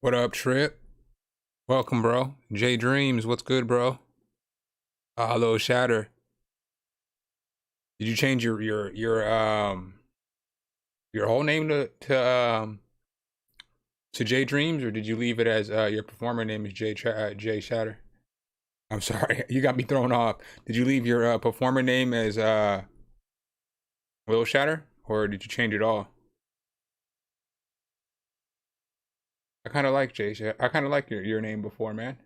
What up, Trip? Welcome, bro. J Dreams, what's good, bro? Hello, Shatter. Did you change your whole name to J Dreams, or did you leave it as your performer name is J Shatter? I'm sorry, you got me thrown off. Did you leave your performer name as Will Shatter, or did you change it all? I kind of like I kind of like your name before, man.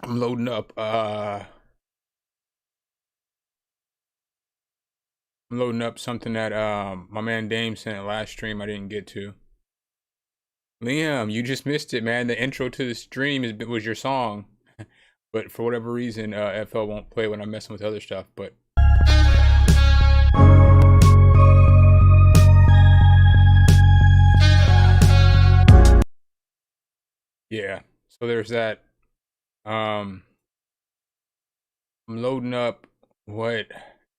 I'm loading up. I'm loading up something that my man Dame sent last stream I didn't get to. Liam, you just missed it, man. The intro to the stream was your song, but for whatever reason, FL won't play when I'm messing with other stuff. But yeah, so there's that. I'm loading up what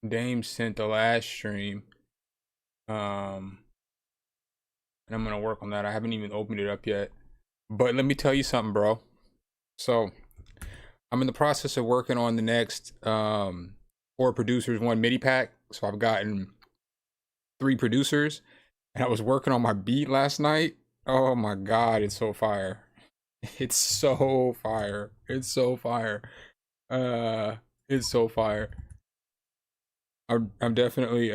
Dame sent the last stream. And I'm gonna work on that. I haven't even opened it up yet. But let me tell you something, bro. So I'm in the process of working on the next 4 producers, 1 MIDI pack. So I've gotten 3 producers, and I was working on my beat last night. Oh my god, it's so fire. It's so fire. It's so fire. It's so fire. I'm definitely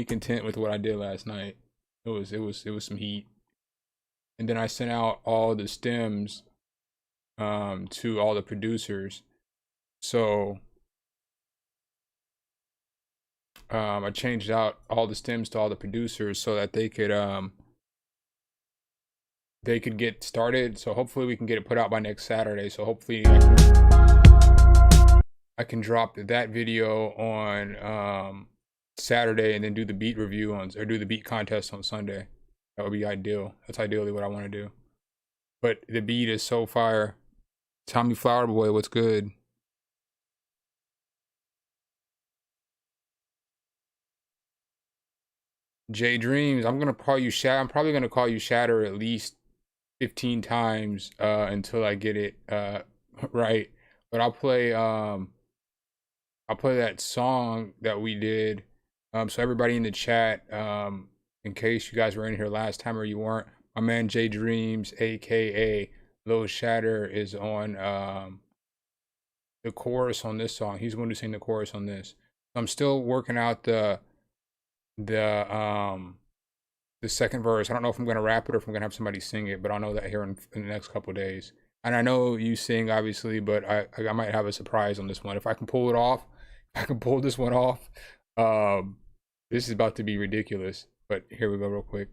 content with what I did last night. It was some heat. And then I sent out all the stems to all the producers. So I changed out all the stems to all the producers so that they could get started. So hopefully we can get it put out by next Saturday. So hopefully I can drop that video on Saturday and then do the beat review or do the beat contest on Sunday. That would be ideal. That's ideally what I want to do. But the beat is so fire. Tommy Flower Boy, what's good? J Dreams, I'm probably gonna call you Shatter at least 15 times until I get it right. But I'll play that song that we did. So everybody in the chat, in case you guys were in here last time or you weren't, my man J Dreams, aka Lil Shatter, is on the chorus on this song. He's going to sing the chorus on this. I'm still working out the second verse. I don't know if I'm gonna rap it or if I'm gonna have somebody sing it, but I'll know that here in the next couple of days. And I know you sing obviously, but I might have a surprise on this one. If I can pull it off, if I can pull this one off, this is about to be ridiculous. But here we go real quick.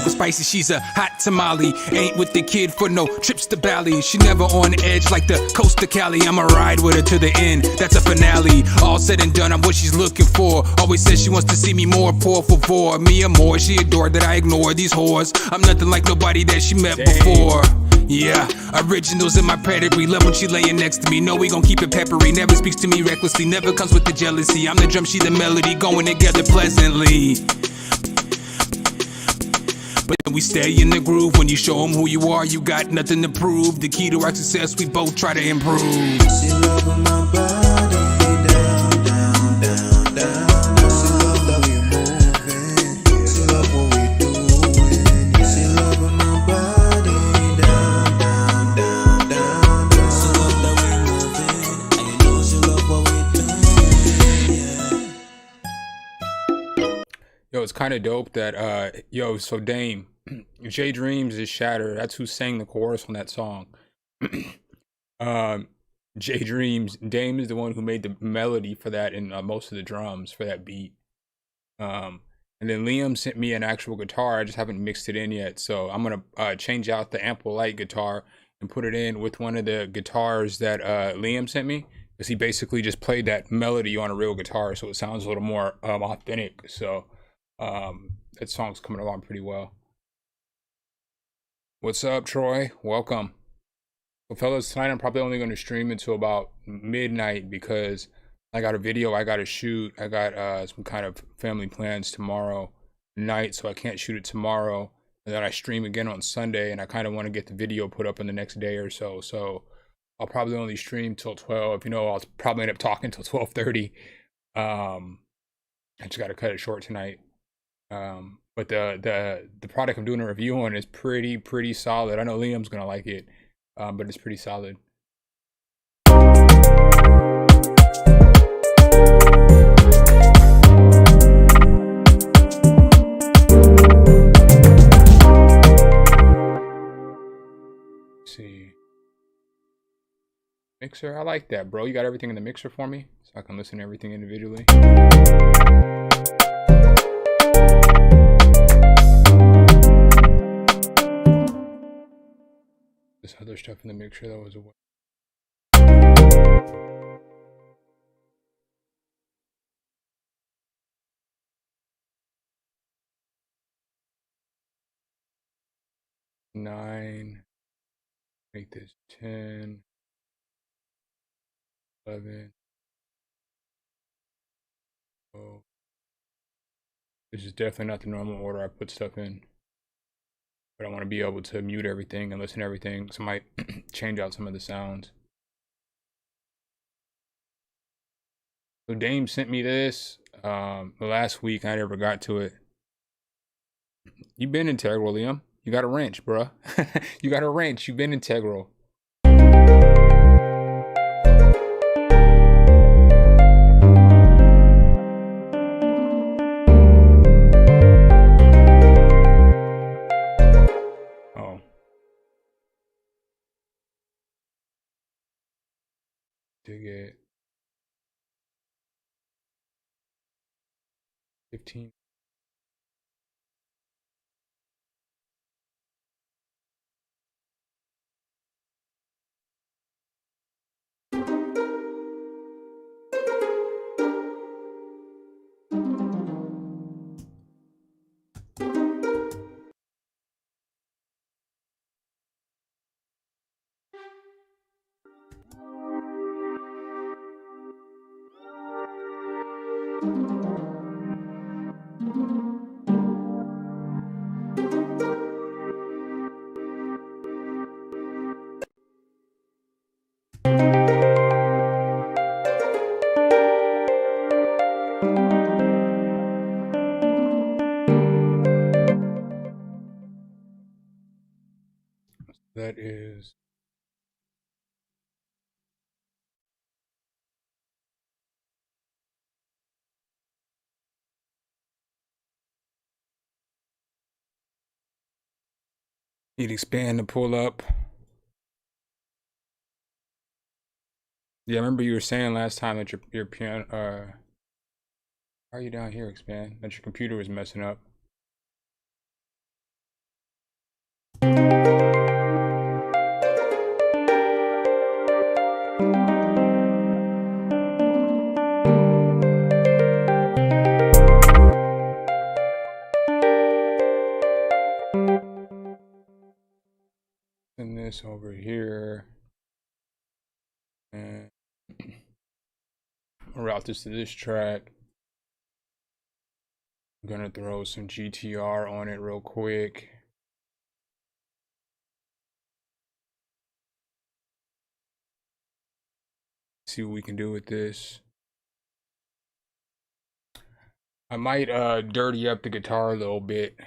Spicy, she's a hot tamale. Ain't with the kid for no trips to Bali. She never on edge like the coast of Cali. I'ma ride with her to the end, that's a finale. All said and done, I'm what she's looking for. Always says she wants to see me more, por favor. Me and more, she adored that I ignore these whores. I'm nothing like nobody that she met before. Yeah, originals in my pedigree. Love when she laying next to me. Know we gon' keep it peppery. Never speaks to me recklessly. Never comes with the jealousy. I'm the drum, she the melody. Going together pleasantly. But we stay in the groove. When you show them who you are, you got nothing to prove. The key to our success, we both try to improve. She loving my body down, down, down, down. She love that we moving. She love what we doing. She loving my body down, down, down, down. She love that we moving. And you know she love what we doing. Yeah. Yo, it's kind of dope that so Dame, J Dreams is Shatter. That's who sang the chorus on that song. um, J Dreams, Dame is the one who made the melody for that and most of the drums for that beat. Um, and then Liam sent me an actual guitar. I just haven't mixed it in yet. So I'm gonna change out the Ample Light guitar and put it in with one of the guitars that Liam sent me, because he basically just played that melody on a real guitar, so it sounds a little more authentic. So that song's coming along pretty well. What's up, Troy? Welcome. Well, fellas, tonight I'm probably only going to stream until about midnight because I got a video I got to shoot. I got some kind of family plans tomorrow night, so I can't shoot it tomorrow. And then I stream again on Sunday, and I kind of want to get the video put up in the next day or so. So I'll probably only stream till 12. You know, I'll probably end up talking till 12:30. I just got to cut it short tonight. But the product I'm doing a review on is pretty solid. I know Liam's gonna like it, but it's pretty solid. Let's see. Mixer, I like that, bro. You got everything in the mixer for me, so I can listen to everything individually. This other stuff in the mixer that was away. Nine. Make this 10. 11. Oh. This is definitely not the normal order I put stuff in. But I want to be able to mute everything and listen to everything, so I might change out some of the sounds. So Dame sent me this the last week. I never got to it. You've been integral, Liam. You got a wrench, bruh. You got a wrench. You've been integral. Oh. Dig it. 15. That is need expand to pull up. Yeah, I remember you were saying last time that your piano how are you down here, expand? That your computer was messing up. And this over here. And I'll route this to this track. I'm gonna throw some GTR on it real quick. See what we can do with this. I might dirty up the guitar a little bit.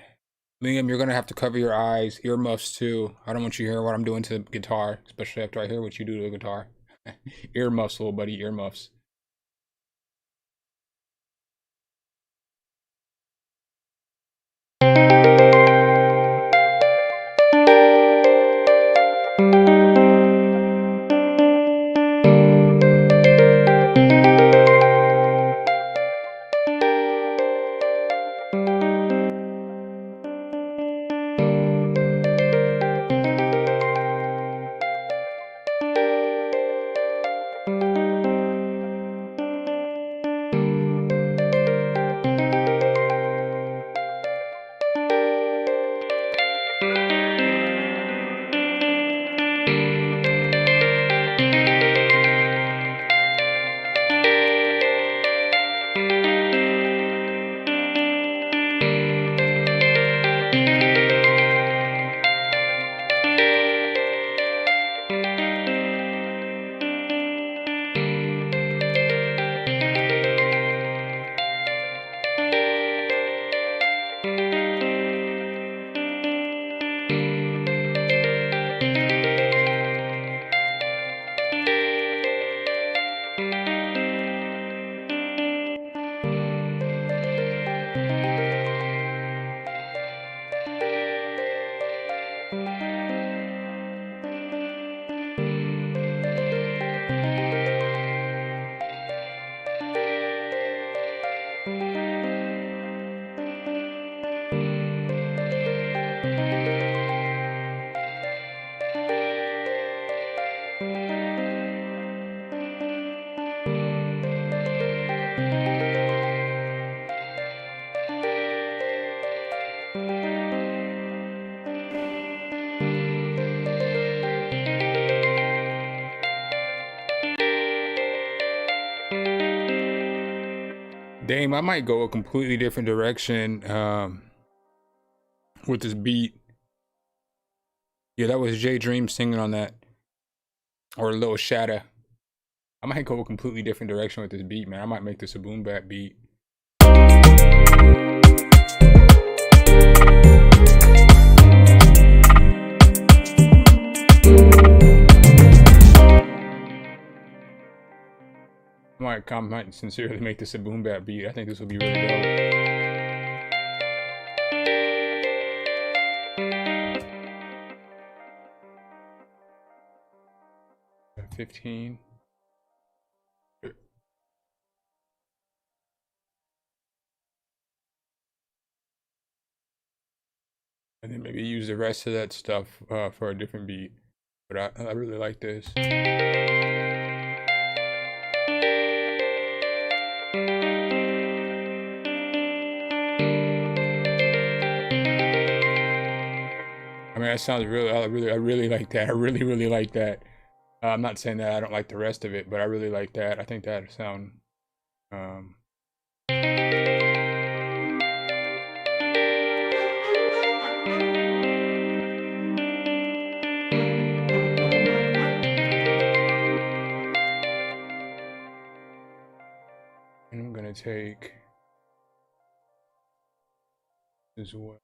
Liam, you're gonna have to cover your eyes, earmuffs too. I don't want you to hear what I'm doing to the guitar, especially after I hear what you do to the guitar. Earmuffs, little buddy, earmuffs. Dame, I might go a completely different direction with this beat. Yeah, that was J Dream singing on that, or Lil Shatta. I might go a completely different direction with this beat, man. I might make this a boom bap beat. I might sincerely make this a boom bap beat. I think this will be really dope. 15. And then maybe use the rest of that stuff for a different beat. But I really like this. I mean, that sounds really, I really like that. I really like that. I'm not saying that I don't like the rest of it, but I really like that. I think that sound. And I'm gonna take as well.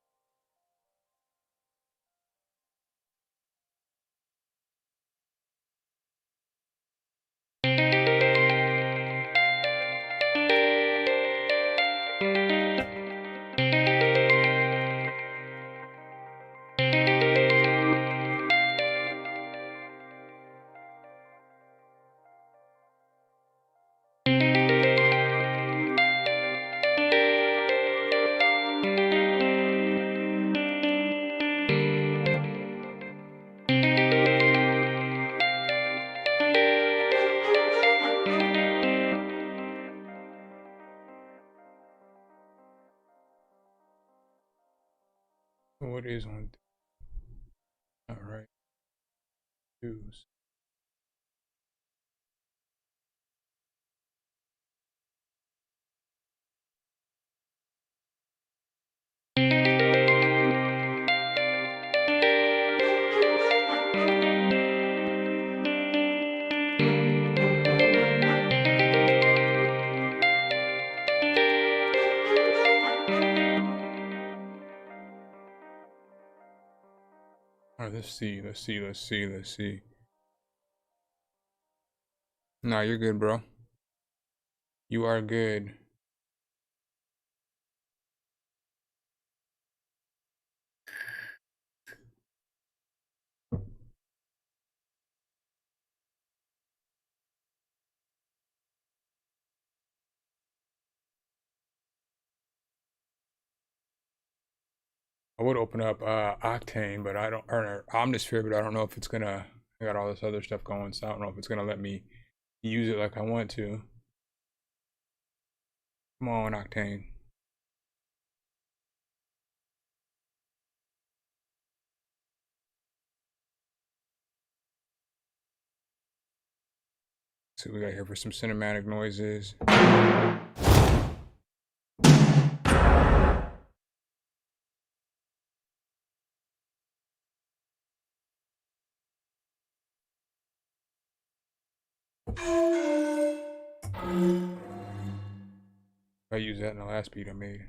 What is on? All right. Use. All right, let's see. Nah, you're good, bro. You are good. I would open up Octane, but I don't, or Omnisphere, but I don't know if it's gonna. I got all this other stuff going, so I don't know if it's gonna let me use it like I want to. Come on, Octane. See what we got here for some cinematic noises. I used that in the last beat I made.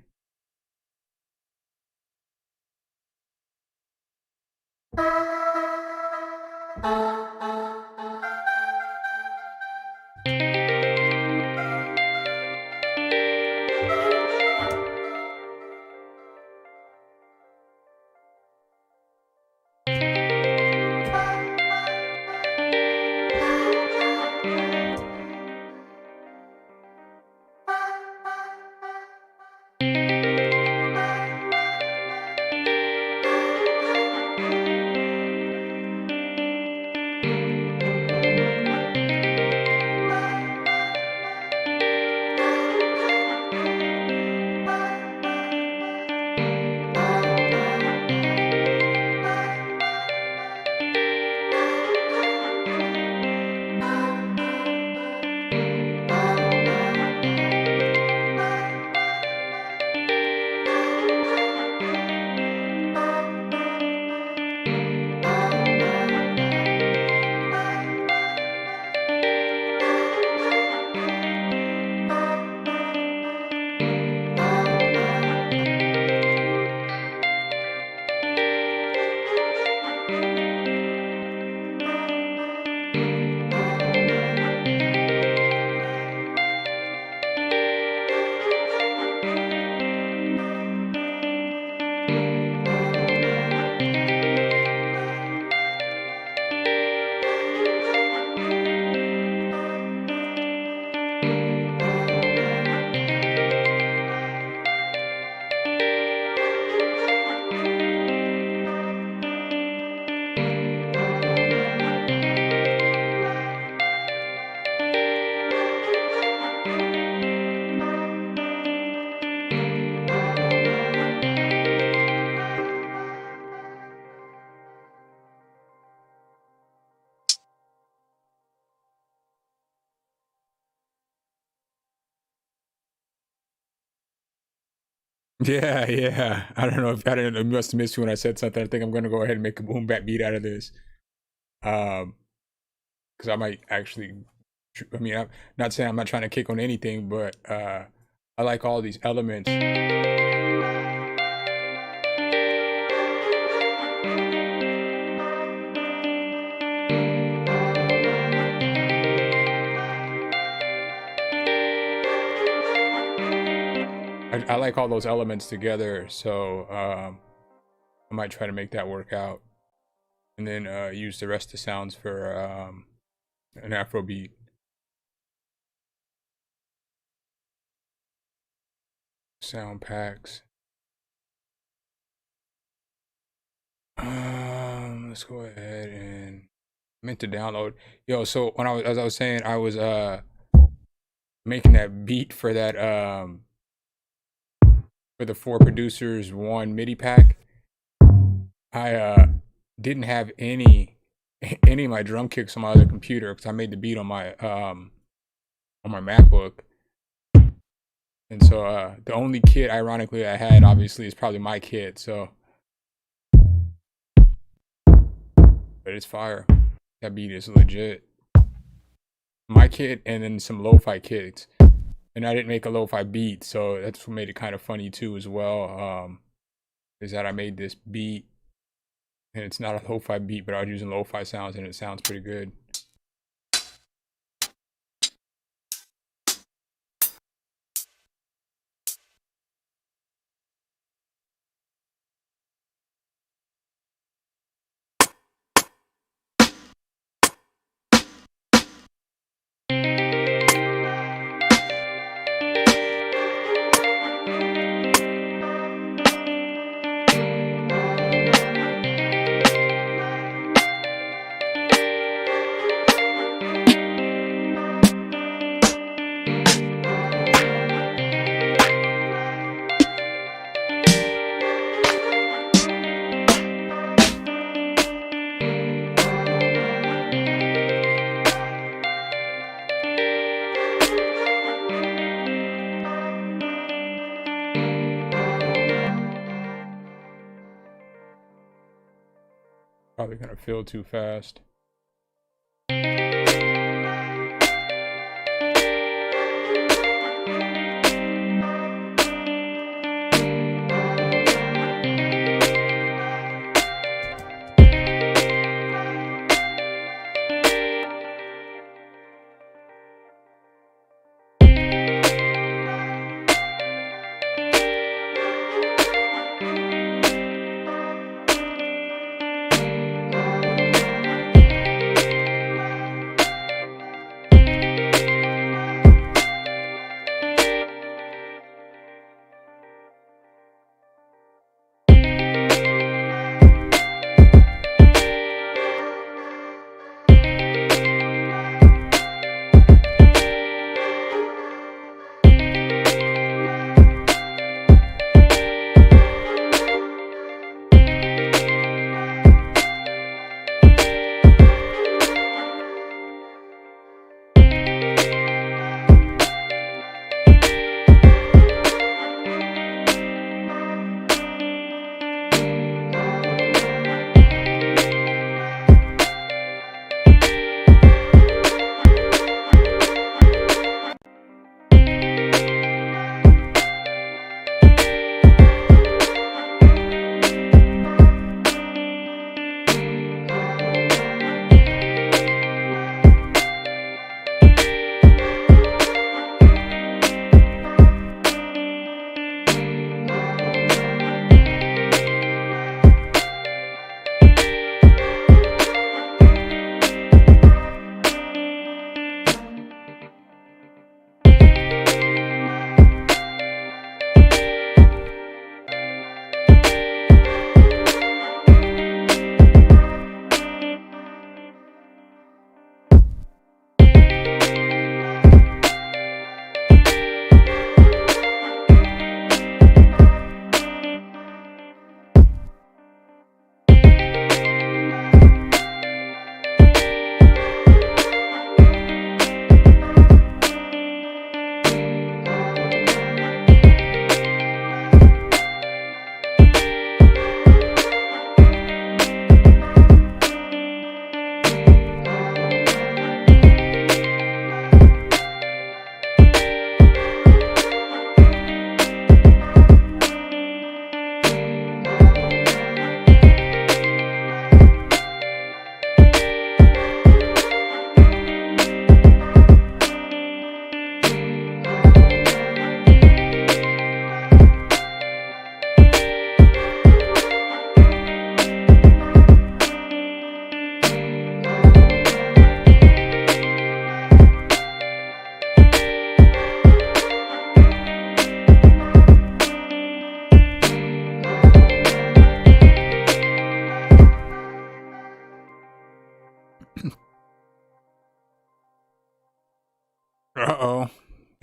Yeah, yeah. I don't know if I don't know. You must have missed me when I said something. I think I'm gonna go ahead and make a boom bap beat out of this. Because I might actually. I mean, I'm not saying I'm not trying to kick on anything, but I like all these elements. I like all those elements together, so I might try to make that work out, and then use the rest of the sounds for an Afro beat. Sound packs. Let's go ahead and meant to download. Yo, so when as I was saying, I was making that beat for that for the 4Producers 1 MIDI pack. I didn't have any of my drum kicks on my other computer because I made the beat on my MacBook. And so the only kit ironically I had obviously is probably my kit, so but it's fire. That beat is legit. My kit and then some lo-fi kits. And I didn't make a lo-fi beat, so that's what made it kind of funny too as well. Is that I made this beat and it's not a lo-fi beat, but I was using lo-fi sounds and it sounds pretty good. Probably gonna fill too fast.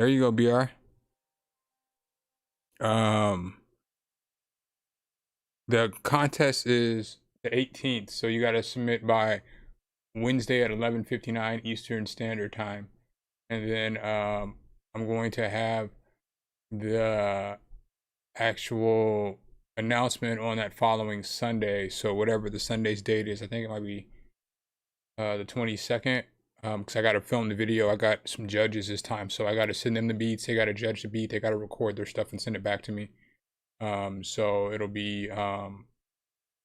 There you go, BR. The contest is the 18th, so you got to submit by Wednesday at 11:59 Eastern Standard Time, and then I'm going to have the actual announcement on that following Sunday. So whatever the Sunday's date is, I think it might be the 22nd. Because I got to film the video. I got some judges this time, so I got to send them the beats. They got to judge the beat. They got to record their stuff and send it back to me. So it'll be I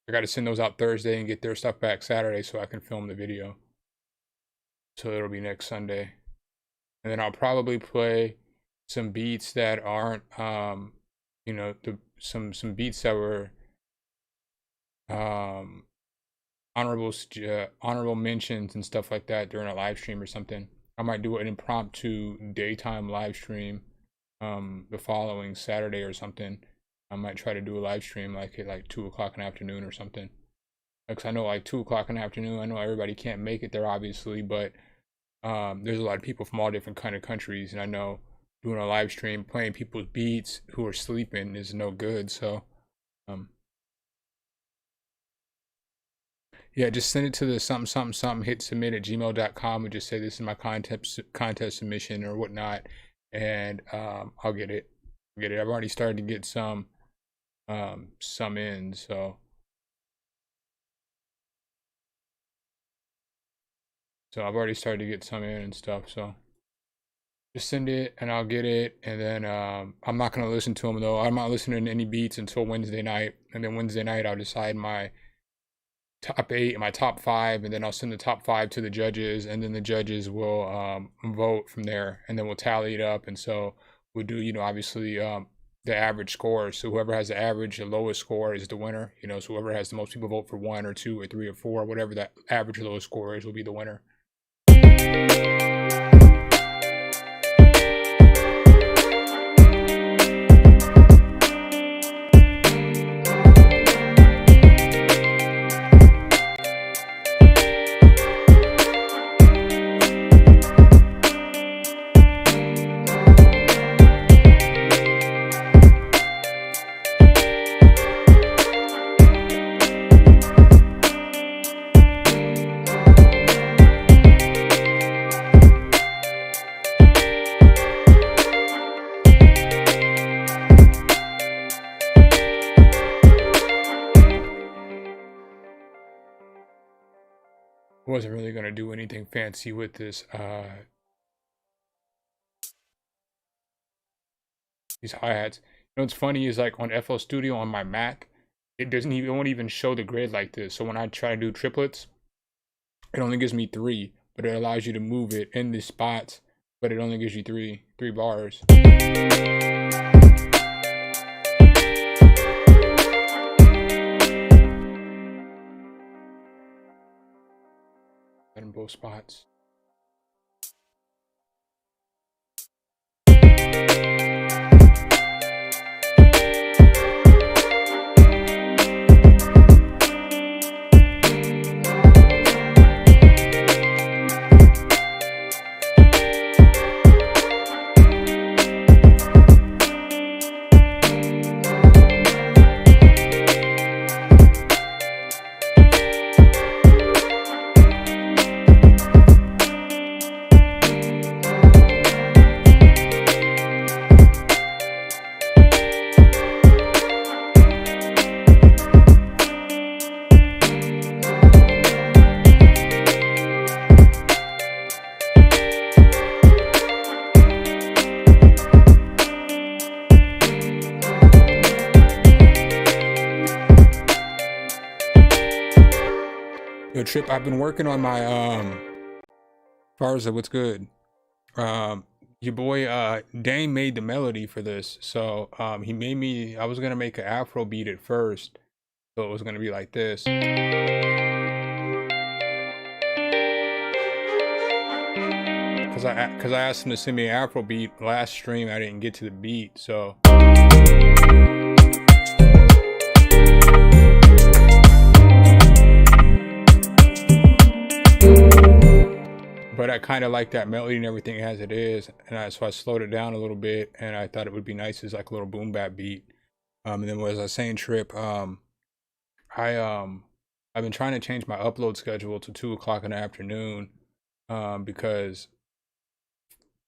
got to send those out Thursday and get their stuff back Saturday so I can film the video. So it'll be next Sunday, and then I'll probably play some beats that aren't you know, some beats that were honorable mentions and stuff like that during a live stream or something. I might do an impromptu daytime live stream the following Saturday or something. I might try to do a live stream like at 2 o'clock in the afternoon or something. Because I know like 2 o'clock in the afternoon, I know everybody can't make it there obviously, but there's a lot of people from all different kind of countries, and I know doing a live stream playing people's beats who are sleeping is no good. So yeah, just send it to the something hit submit at gmail.com and just say this is my contest submission or whatnot, and I'll get it. I've already started to get some in, so I've already started to get some in and stuff. So just send it and I'll get it, and then I'm not gonna listen to them though. I'm not listening to any beats until Wednesday night, and then Wednesday night I'll decide my top 8 and my top 5, and then I'll send the top 5 to the judges, and then the judges will vote from there, and then we'll tally it up. And so we'll do, you know, obviously the average score. So whoever has the average, the lowest score is the winner, you know. So whoever has the most people vote for 1 or 2 or 3 or 4, whatever that average lowest score is, will be the winner. Wasn't really gonna do anything fancy with this these hi-hats. You know what's funny is like on FL Studio on my Mac, it won't even show the grid like this. So when I try to do triplets, it only gives me 3, but it allows you to move it in the spots, but it only gives you three bars. In both spots. Yo, Trip, I've been working on my Farza, what's good? Your boy Dame made the melody for this. So he made me, I was gonna make an Afro beat at first. So it was gonna be like this. Cause I asked him to send me an Afro beat last stream. I didn't get to the beat, so but but I kind of like that melody and everything as it is, and so I slowed it down a little bit, and I thought it would be nice as like a little boom bap beat. And then as I was saying, Trip, I I've been trying to change my upload schedule to 2 o'clock in the afternoon, because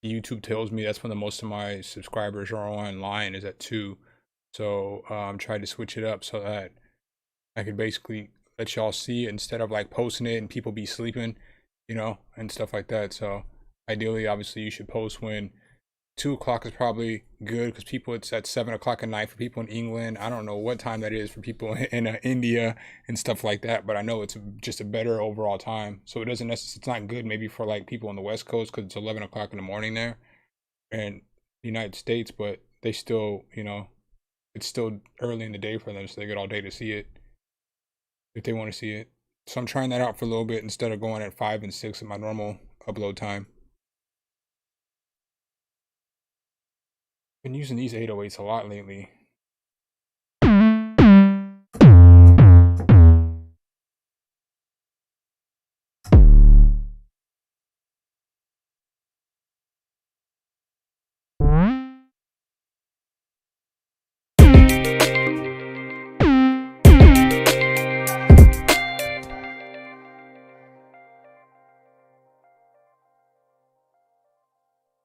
YouTube tells me that's when the most of my subscribers are online is at 2. So I'm trying to switch it up so that I could basically let y'all see it instead of like posting it and people be sleeping, and stuff like that. So ideally, obviously, you should post when 2 o'clock is probably good because people, it's at 7 o'clock at night for people in England. I don't know what time that is for people in India and stuff like that, but I know it's just a better overall time. So it doesn't necessarily, it's not good maybe for like people on the West Coast because it's 11 o'clock in the morning there in the United States, but they still, it's still early in the day for them, so they get all day to see it if they want to see it. So I'm trying that out for a little bit instead of going at 5 and 6 at my normal upload time. Been using these 808s a lot lately.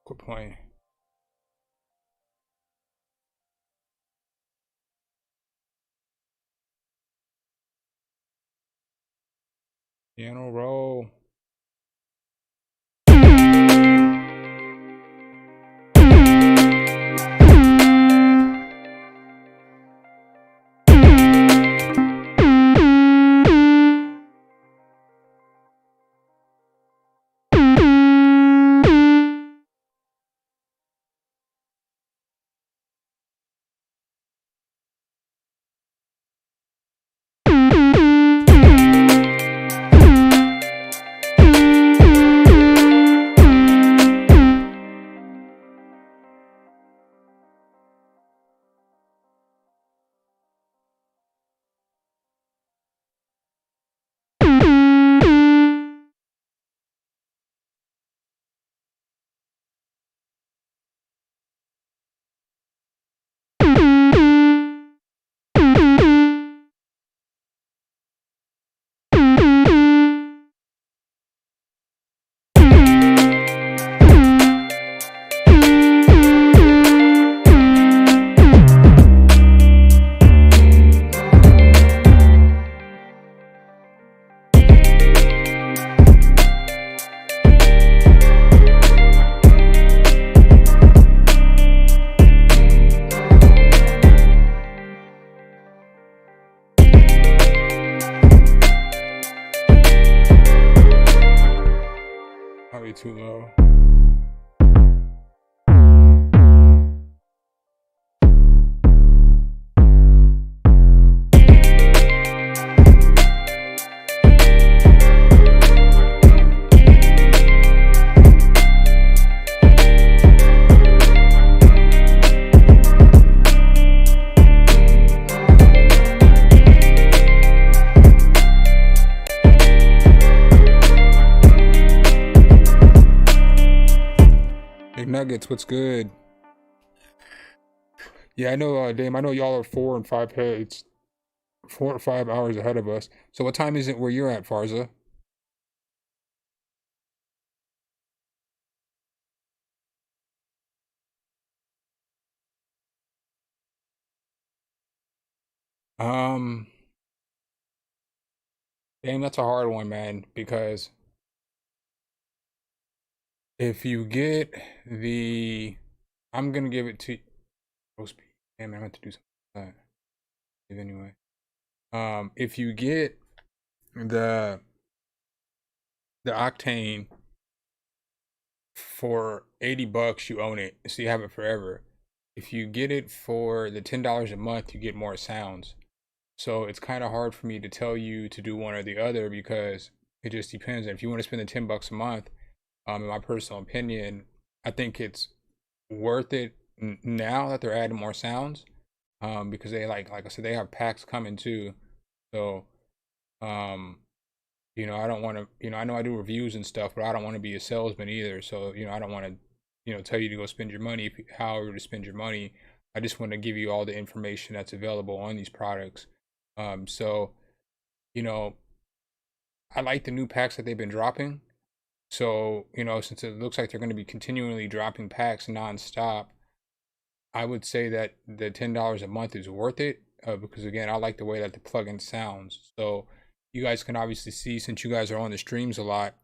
Quit playing. Piano roll. Probably too low. Nuggets, what's good? Yeah, I know, Dame. I know y'all are 4 and 5 heads, 4 or 5 hours ahead of us. So, what time is it where you're at, Farza? Um, Dame, that's a hard one, man. Because if you get I'm gonna give it to roast beef. Damn, I meant to do something like that. Anyway, if you get the Octane for $80, you own it, so you have it forever. If you get it for the $10 a month, you get more sounds. So it's kind of hard for me to tell you to do one or the other because it just depends. And if you want to spend the $10 a month, in my personal opinion, I think it's worth it now that they're adding more sounds. Because they like I said, they have packs coming too. So, I don't want to, I know I do reviews and stuff, but I don't want to be a salesman either. So, I don't want to, tell you to go spend your money, however to spend your money. I just want to give you all the information that's available on these products. So, I like the new packs that they've been dropping. So, since it looks like they're going to be continually dropping packs nonstop, I would say that the $10 a month is worth it, because again, I like the way that the plugin sounds. So you guys can obviously see, since you guys are on the streams a lot,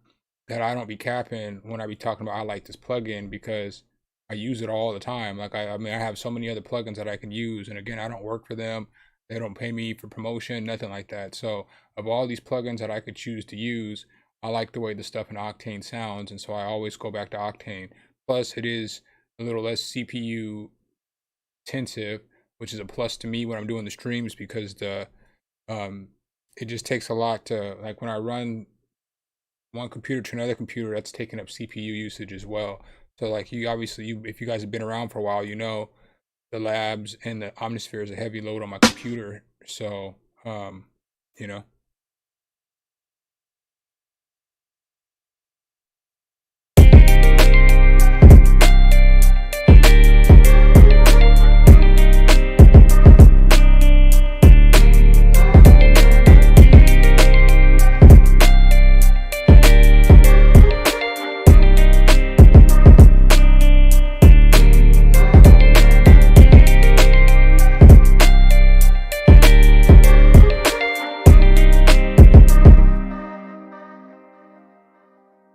that I don't be capping when I be talking about I like this plugin, because I use it all the time. Like I mean, I have so many other plugins that I can use, and again, I don't work for them. They don't pay me for promotion, nothing like that. So of all these plugins that I could choose to use, I like the way the stuff in Octane sounds, and so I always go back to Octane. Plus, it is a little less CPU intensive, which is a plus to me when I'm doing the streams, because it just takes a lot to, like, when I run one computer to another computer, that's taking up CPU usage as well. So like, if you guys have been around for a while, the labs and the Omnisphere is a heavy load on my computer. So you know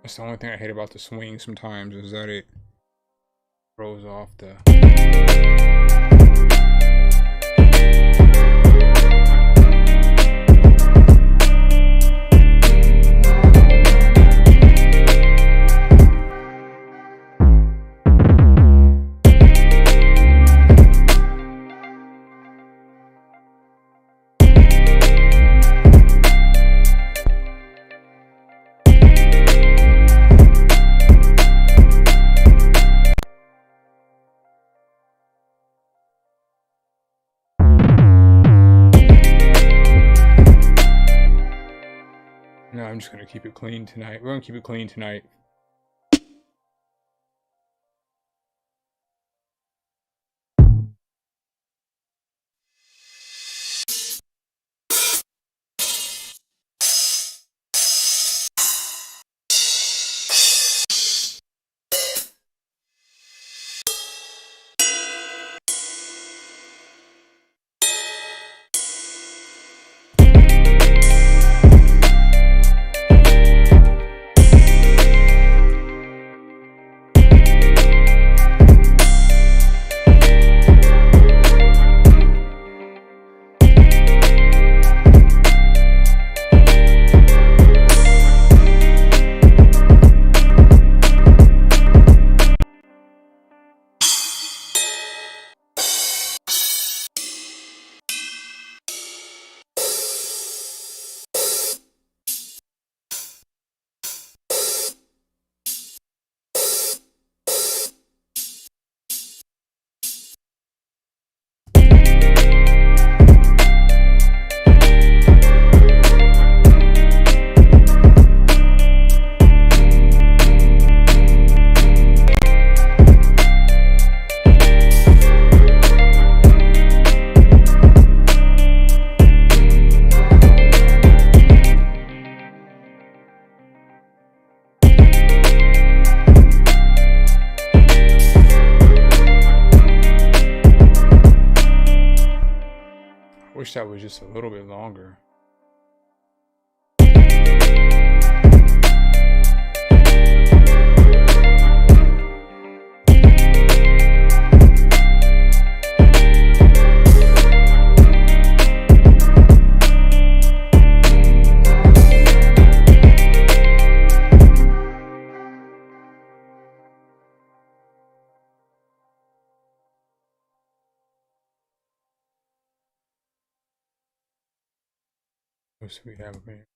that's the only thing I hate about the swing sometimes, is that it throws off the No, I'm just gonna keep it clean tonight. We're gonna keep it clean tonight. Wish that was just a little bit longer. What do we have over here?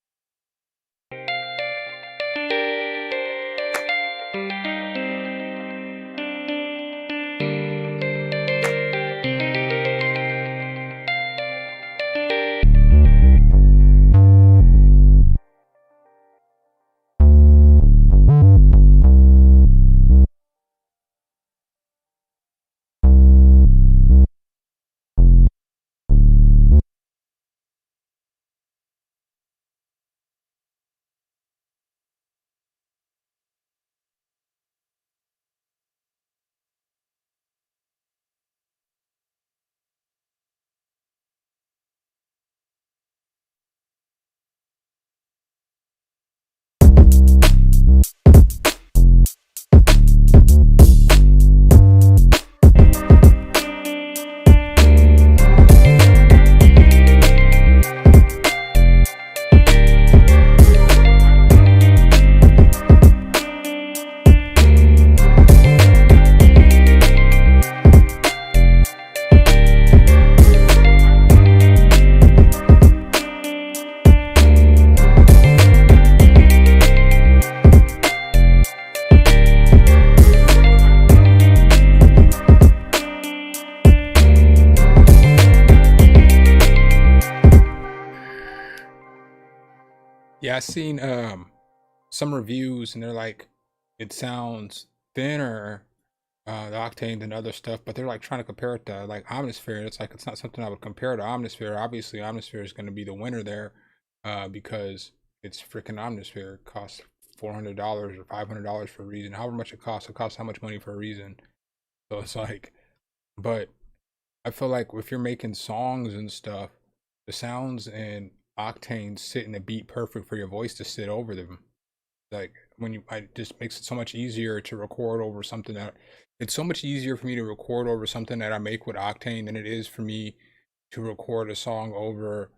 Yeah, I seen some reviews and they're like it sounds thinner, the Octane than other stuff, but they're like trying to compare it to like Omnisphere. It's like it's not something I would compare to Omnisphere. Obviously, Omnisphere is going to be the winner there, because it's freaking Omnisphere. It costs $400 or $500 for a reason. However much it costs how much money for a reason. So it's like, but I feel like if you're making songs and stuff, the sounds and Octane sit in a beat perfect for your voice to sit over them. Like when you, it just makes it so much easier to record over something that, it's so much easier for me to record over something that I make with Octane than it is for me to record a song over,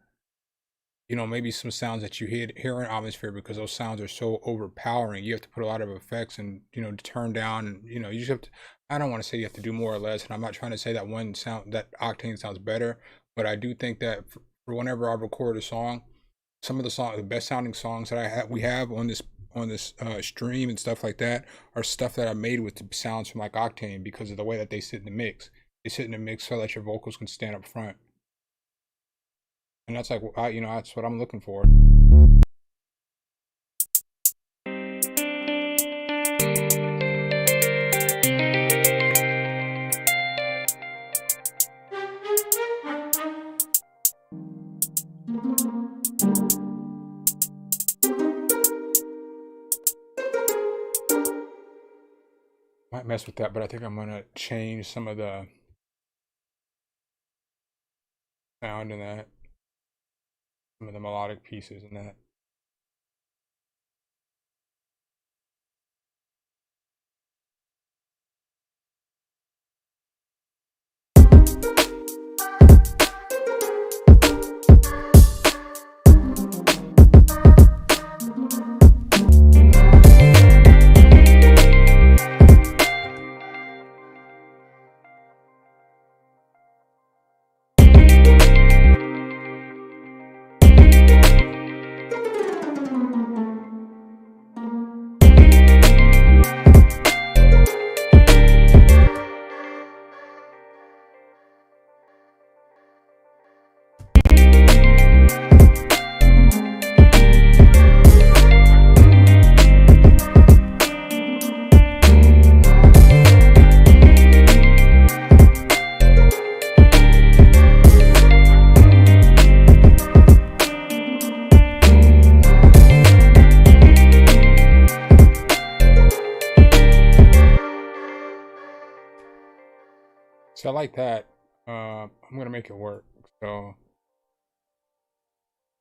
you know, maybe some sounds that you hear in Atmosphere, because those sounds are so overpowering. You have to put a lot of effects and, you know, to turn down, and, you know, you just have to, I don't want to say you have to do more or less, and I'm not trying to say that one sound, that Octane sounds better, but I do think that for whenever I record a song, some of the best sounding songs that we have on this stream and stuff like that are stuff that I made with the sounds from like Octane, because of the way that they sit in the mix. They sit in the mix so that your vocals can stand up front. And that's like, you know, that's what I'm looking for. Might mess with that, but I think I'm gonna change some of the sound in that, some of the melodic pieces in that. So I like that. I'm gonna make it work. So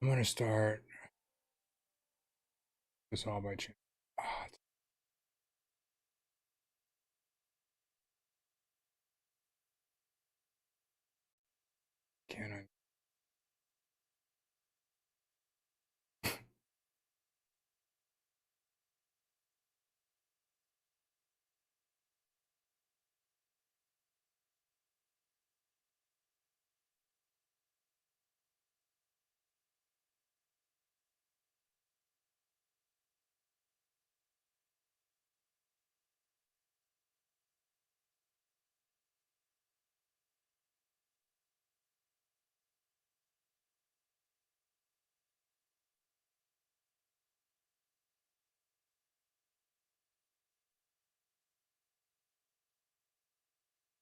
I'm gonna start this all by chance. Ah, can I?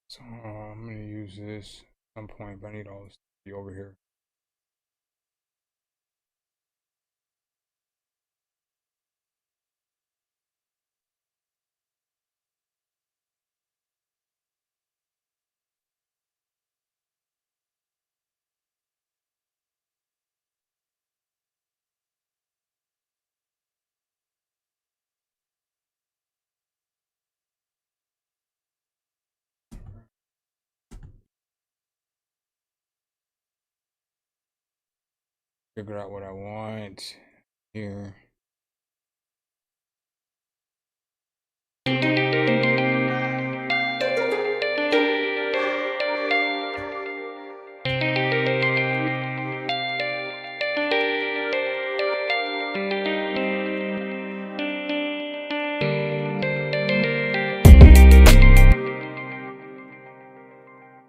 So I'm gonna use this at some point, but I need all this to be over here. Figure out what I want here. I'm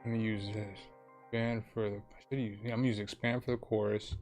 gonna use this. Expand for the, I should use, yeah, I'm gonna use expand for the chorus.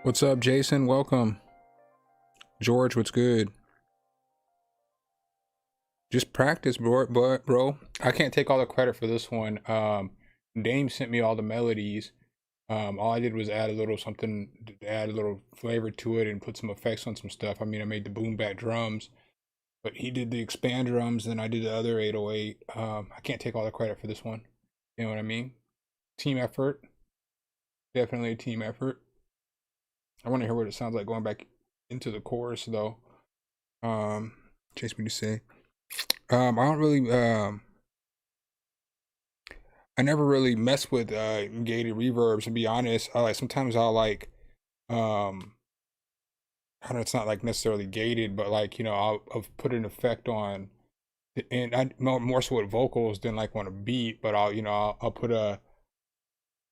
What's up, Jason? Welcome. George, what's good? Just practice, bro. I can't take all the credit for this one. Dame sent me all the melodies. All I did was add a little something, add a little flavor to it and put some effects on some stuff. I mean, I made the boom back drums, but he did the expand drums, and I did the other 808. I can't take all the credit for this one. You know what I mean? Team effort. Definitely a team effort. I want to hear what it sounds like going back into the chorus, though. Chase me to say. I don't really I never really mess with gated reverbs, to be honest. I like sometimes I'll like I know it's not like necessarily gated, but like, you know, I'll put an effect on and I more so with vocals than like on a beat, but I'll put a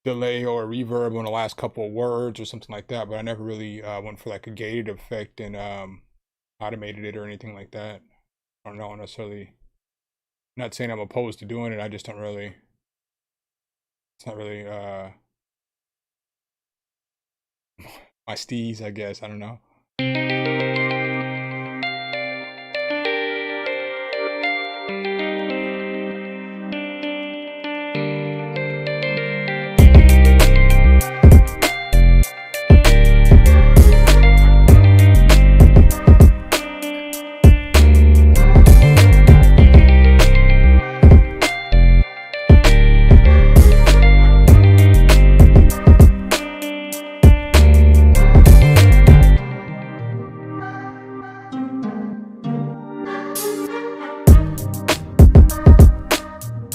delay or a reverb on the last couple of words or something like that, but I never really went for like a gated effect and automated it or anything like that. I don't know necessarily. Not saying I'm opposed to doing it. I just don't really. It's not really my steez, I guess. I don't know.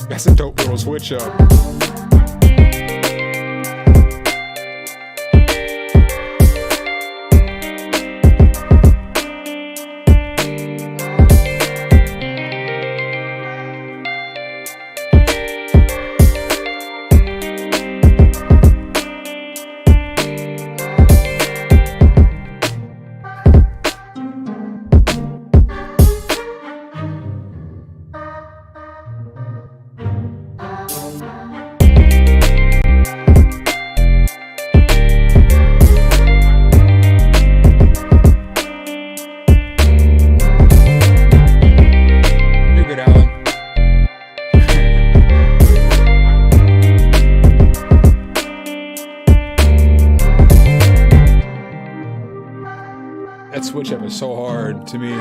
That's a dope little switch up. You're good, Alan. That switch up is so hard to me.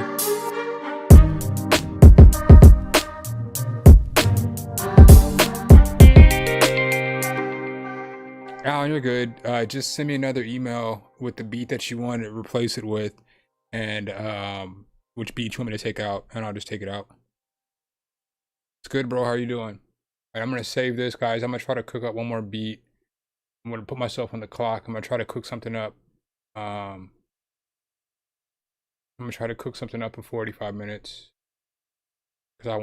Alan, you're good. Just send me another email with the beat that you want to replace it with, and which beat you want me to take out, and I'll just take it out. It's good, bro. How are you doing? Alright, I'm gonna save this, guys. I'm gonna try to cook up one more beat. I'm gonna put myself on the clock. I'm gonna try to cook something up. I'm gonna try to cook something up in 45 minutes because I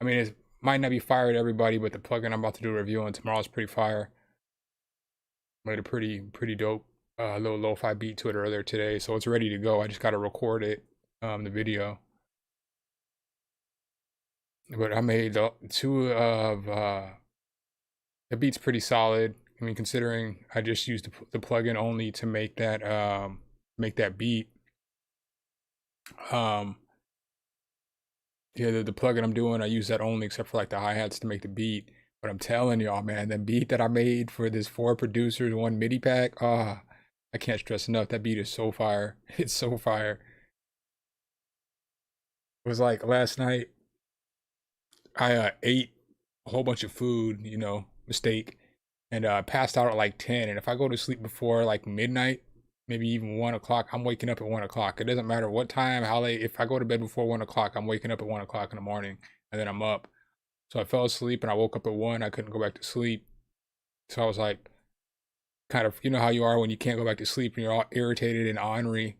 mean, it might not be fire to everybody, but the plugin I'm about to do a review on tomorrow is pretty fire. Made a pretty dope little lo-fi beat to it earlier today, so it's ready to go. I just gotta record it, the video. But I made two of the beat's pretty solid. I mean, considering I just used the plugin only to make that beat. Yeah, the plugin I'm doing, I use that only except for like the hi-hats to make the beat. But I'm telling y'all, man, the beat that I made for this 4 producers, 1 MIDI pack, I can't stress enough. That beat is so fire. It's so fire. It was like last night, I ate a whole bunch of food, you know, mistake, and passed out at like 10. And if I go to sleep before like midnight, maybe even 1 o'clock, I'm waking up at 1 o'clock. It doesn't matter what time, how late. If I go to bed before 1 o'clock, I'm waking up at 1 o'clock in the morning, and then I'm up. So I fell asleep and I woke up at 1. I couldn't go back to sleep. So I was like, kind of, you know how you are when you can't go back to sleep and you're all irritated and ornery.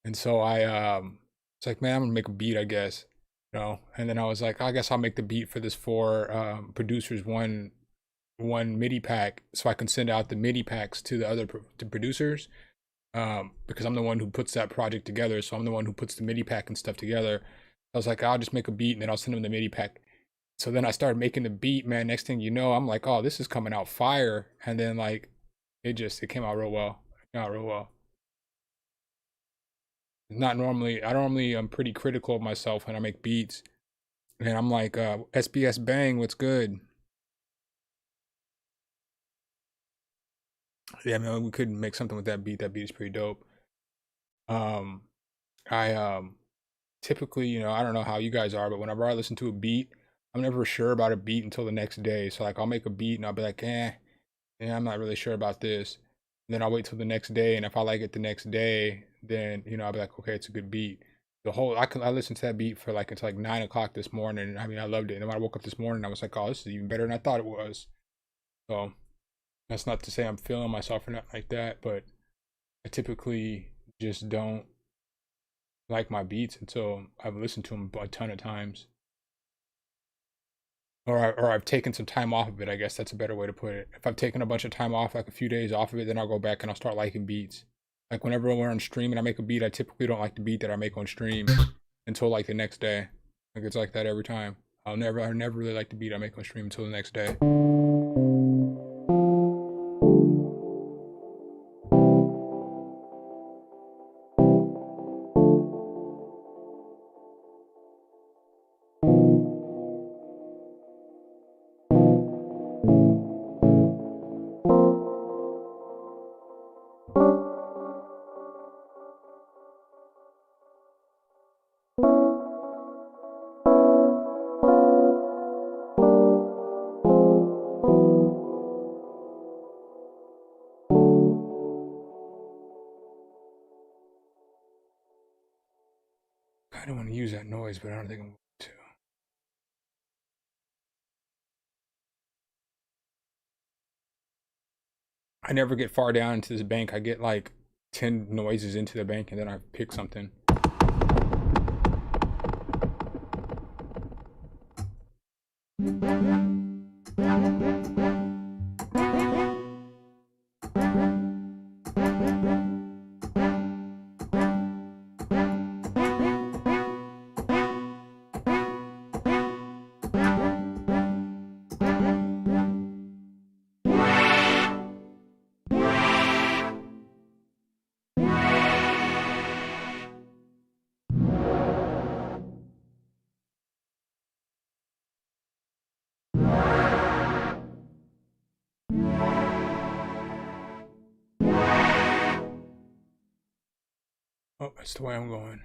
And so it's like, man, I'm gonna make a beat, I guess, you know. And then I was like, I guess I'll make the beat for this 4 producers, one MIDI pack, so I can send out the MIDI packs to the other producers, because I'm the one who puts that project together. So I'm the one who puts the MIDI pack and stuff together. I was like, I'll just make a beat and then I'll send them the MIDI pack. So then I started making the beat, man. Next thing you know, I'm like, oh, this is coming out fire. And then like It came out real well. It came out real well. Not normally, I normally am pretty critical of myself when I make beats. And I'm like, SBS Bang, what's good? Yeah, man, we could make something with that beat. That beat is pretty dope. Um, I typically, I don't know how you guys are, but whenever I listen to a beat, I'm never sure about a beat until the next day. So like I'll make a beat and I'll be like, yeah, I'm not really sure about this. Then I'll wait till the next day, and if I like it the next day, then I'll be like, okay, it's a good beat. I listened to that beat for like until like 9 o'clock this morning. And I mean, I loved it. And then when I woke up this morning, I was like, oh, this is even better than I thought it was. So that's not to say I'm feeling myself or nothing like that, but I typically just don't like my beats until I've listened to them a ton of times, or I've taken some time off of it. I guess that's a better way to put it. If I've taken a bunch of time off, like a few days off of it, then I'll go back and I'll start liking beats. Like whenever we're on stream and I make a beat, I typically don't like the beat that I make on stream until like the next day. Like it's like that every time. I never really like the beat I make on stream until the next day. I don't want to use that noise, but I don't think I'm going to. I never get far down into this bank. I get like 10 noises into the bank and then I pick something. Oh, that's the way I'm going.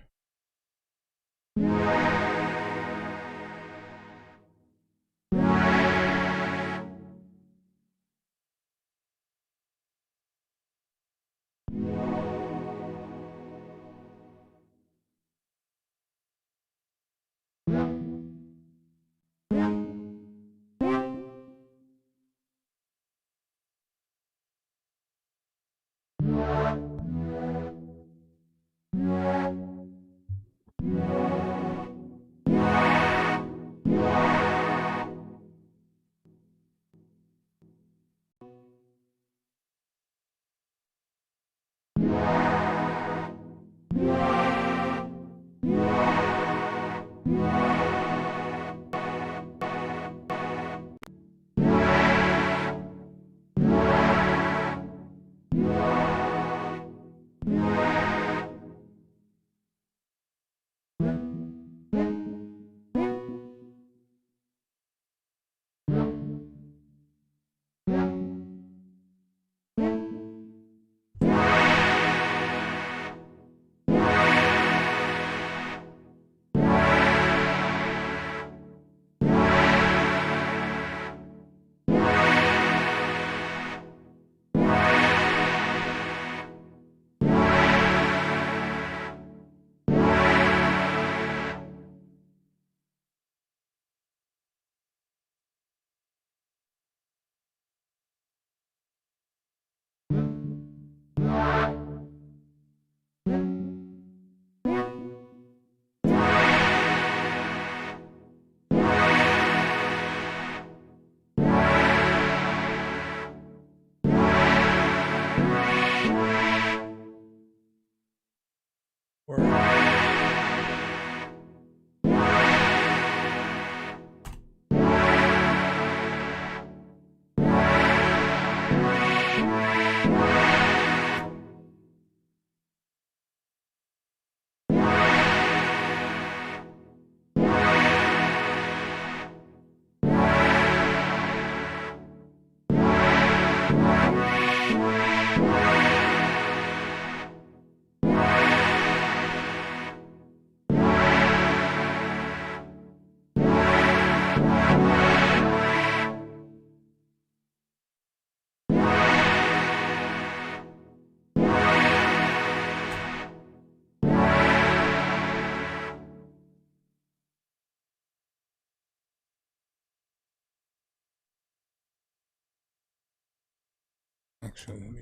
Actually, let me.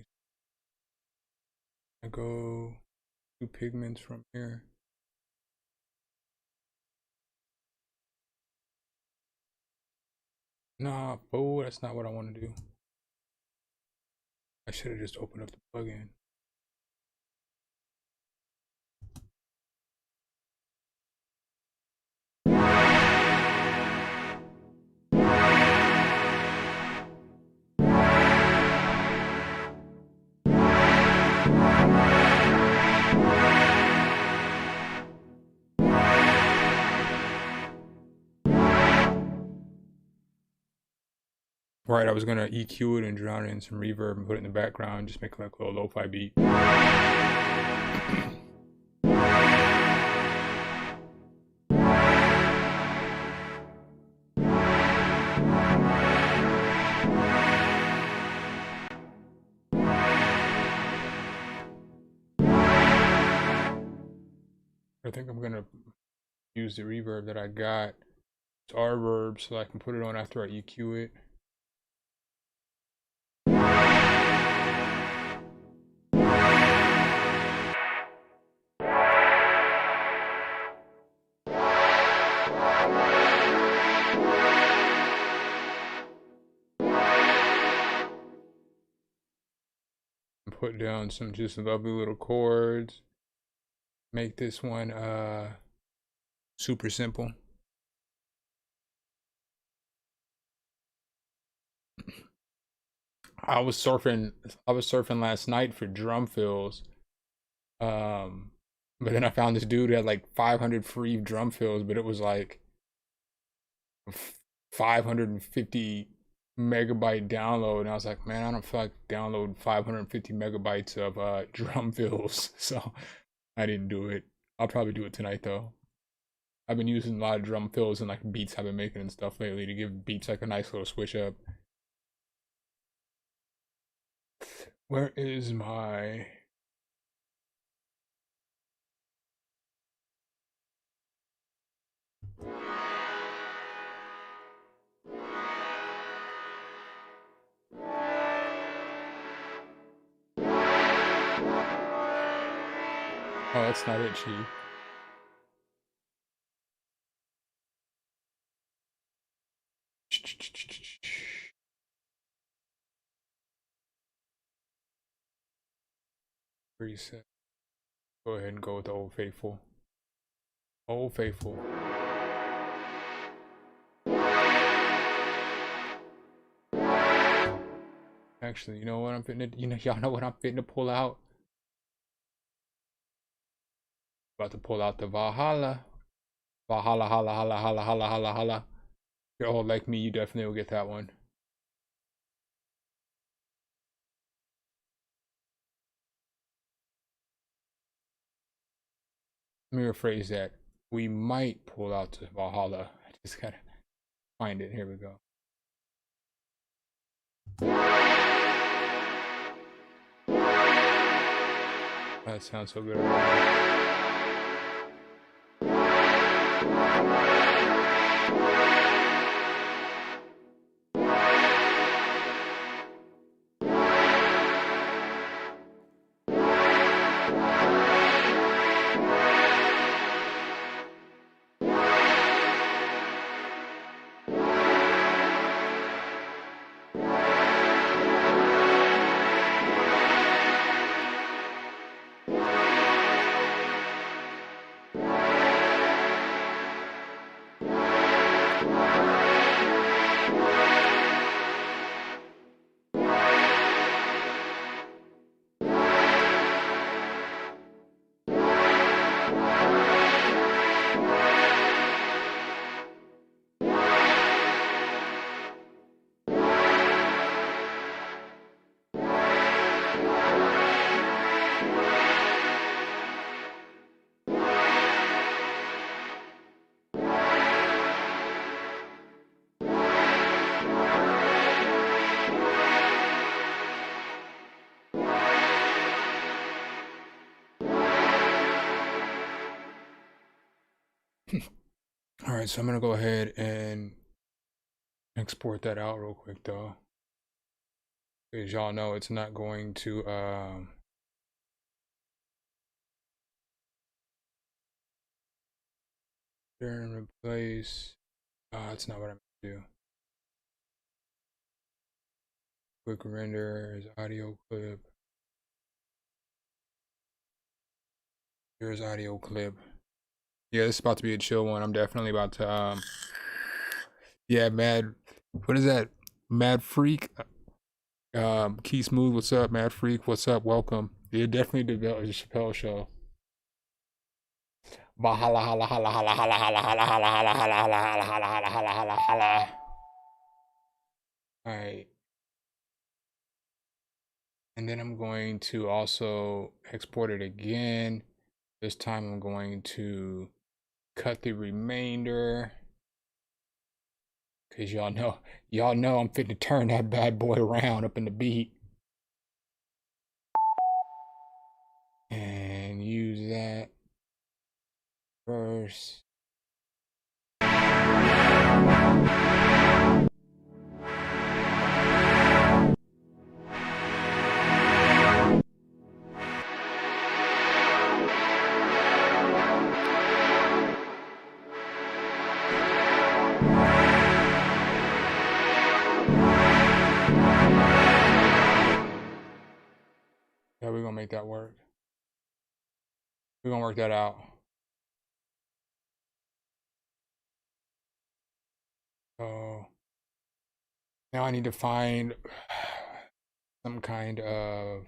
I go to pigments from here. Nah, fool, that's not what I want to do. I should have just opened up the plugin. Right, I was gonna EQ it and drown it in some reverb and put it in the background, just make like a little lo-fi beat. I think I'm gonna use the reverb that I got. It's R-verb, so I can put it on after I EQ it. Put down some just lovely little chords. Make this one super simple. I was surfing last night for drum fills. But then I found this dude who had like 500 free drum fills, but it was like 550 megabyte download, and I was like, man, I don't feel like downloading 550 megabytes of drum fills, so I didn't do it. I'll probably do it tonight though. I've been using a lot of drum fills and like beats I've been making and stuff lately to give beats like a nice little switch up. Where is my... Oh, that's not it, Chief. Reset. Go ahead and go with the Old Faithful. Old Faithful. Actually, you know what I'm fitting to, y'all know what I'm fitting to pull out? About to pull out the Valhalla. Valhalla, holla, holla, holla, holla, holla, holla. If you're old like me, you definitely will get that one. Let me rephrase that. We might pull out the Valhalla. I just gotta find it. Here we go. That sounds so good. All right, so I'm gonna go ahead and export that out real quick though. Because y'all know it's not going to turn replace. That's not what I'm gonna do. Quick render is audio clip. Here's audio clip. Yeah, this is about to be a chill one. I'm definitely about to yeah, what is that? Mad Freak. Key Smooth, what's up? Mad Freak, what's up? Welcome. Yeah, definitely the Chappelle show. Bahala hala hala hala hala hala hala hala hala hala hala hala hala hala hala hala. Alright. And then I'm going to also export it again. This time I'm going to cut the remainder. Cause y'all know I'm fit to turn that bad boy around up in the beat. And use that verse. Yeah, we're gonna make that work. We're gonna work that out. So now I need to find some kind of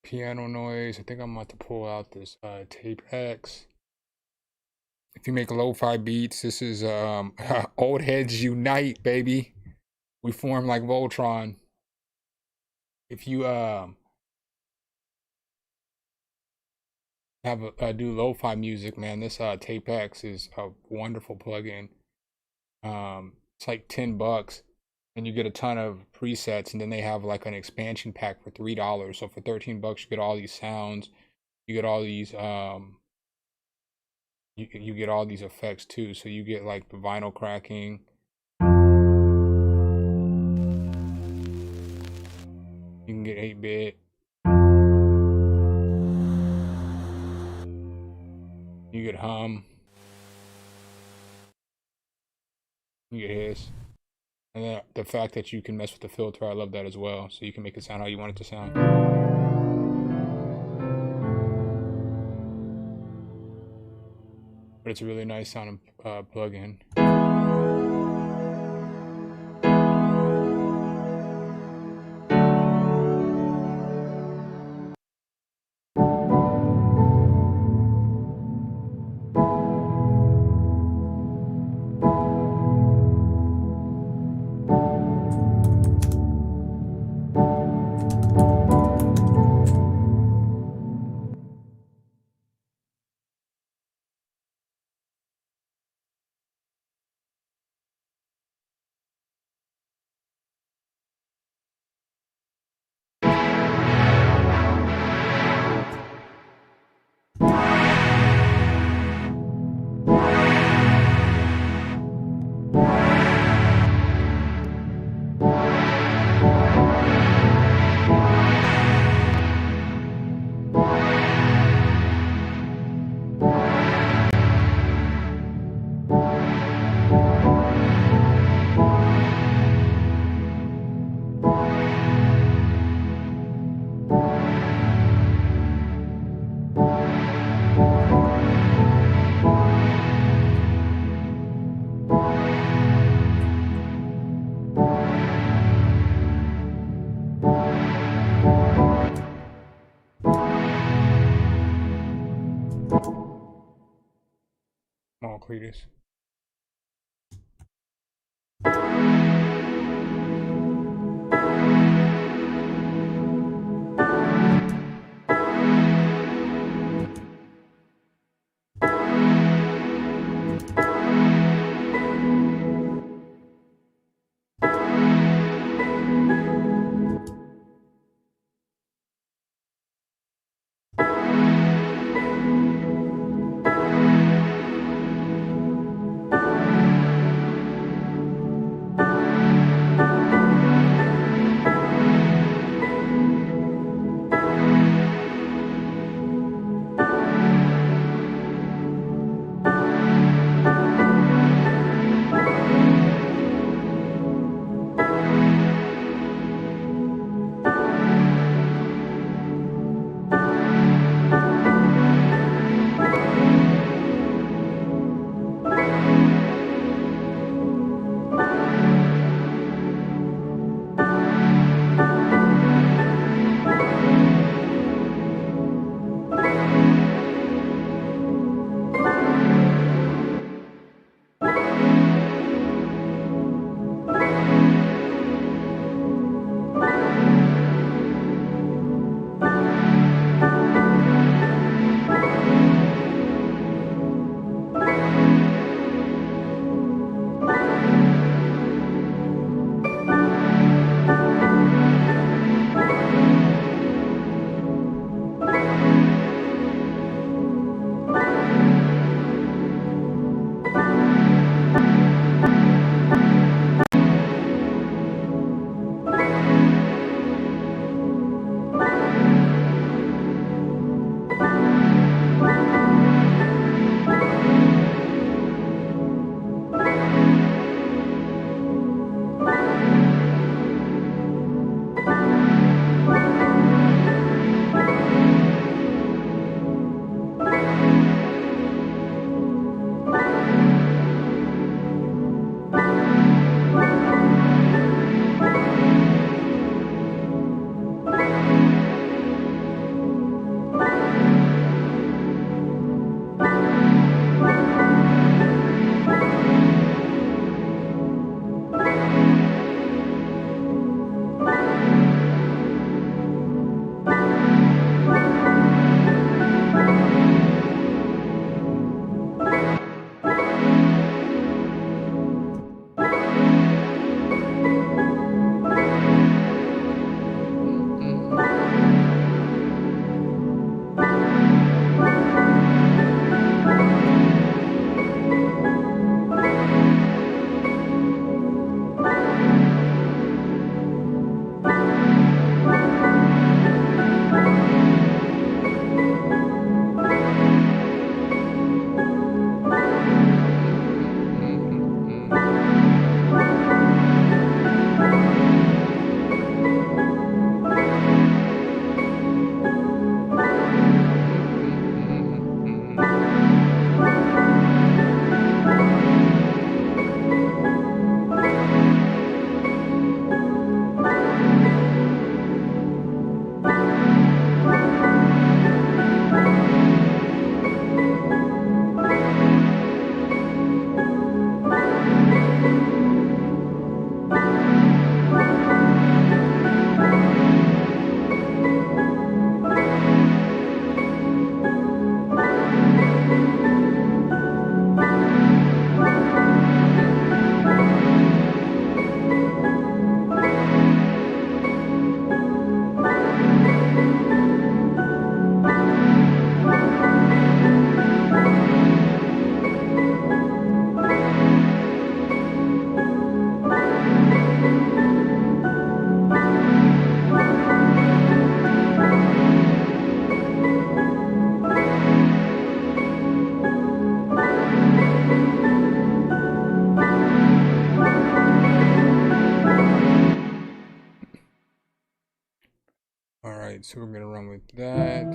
piano noise. I think I'm about to pull out this Tape X. If you make lo-fi beats, this is old heads unite, baby. We form like Voltron. If you do lo-fi music, man, this Tape X is a wonderful plugin. It's like $10 and you get a ton of presets, and then they have like an expansion pack for $3. So for $13 you get all these sounds, you get all these you get all these effects too. So you get like the vinyl cracking, you can get 8-bit, you get hum, you get hiss. And then the fact that you can mess with the filter, I love that as well. So you can make it sound how you want it to sound. But it's a really nice sounding plugin. Come on, Cletus. right, so we're gonna run with that.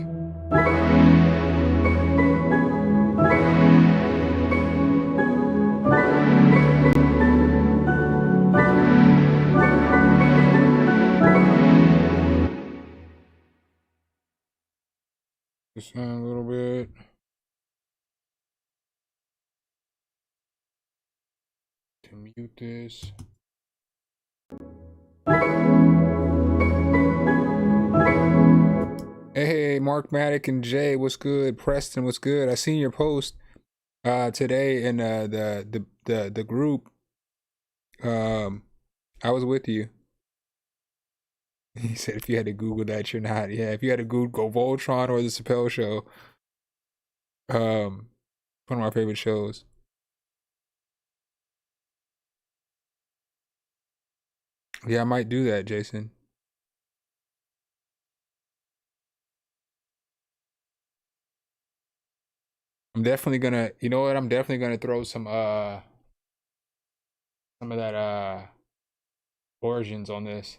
Just a little bit. To mute this. Hey, Mark Maddock and Jay, what's good? Preston, what's good? I seen your post today in the group. I was with you. He said if you had to Google that, you're not. Yeah, if you had to Google Voltron or the Chappelle Show, one of my favorite shows. Yeah, I might do that, Jason. I'm definitely gonna, you know what? I'm definitely gonna throw some of that Origins on this.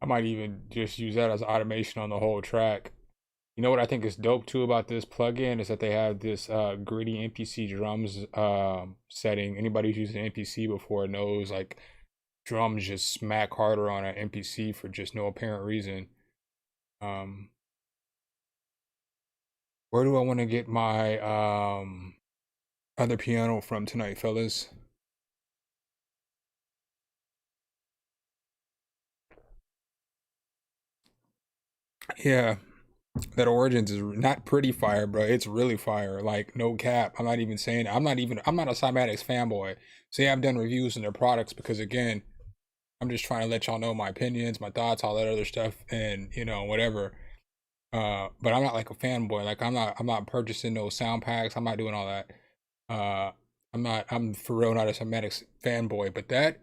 I might even just use that as automation on the whole track. You know what I think is dope too about this plugin is that they have this gritty MPC drums setting. Anybody who's used an MPC before knows like drums just smack harder on an MPC for just no apparent reason. Where do I want to get my other piano from tonight, fellas? Yeah, that Origins is not pretty fire, bro. It's really fire. Like no cap. I'm not even saying. I'm not a Cymatics fanboy. So yeah, I've done reviews on their products because again, I'm just trying to let y'all know my opinions, my thoughts, all that other stuff, and you know whatever. But I'm not like a fanboy. Like I'm not purchasing those sound packs. I'm not doing all that. I'm for real not a Cymatics fanboy. But that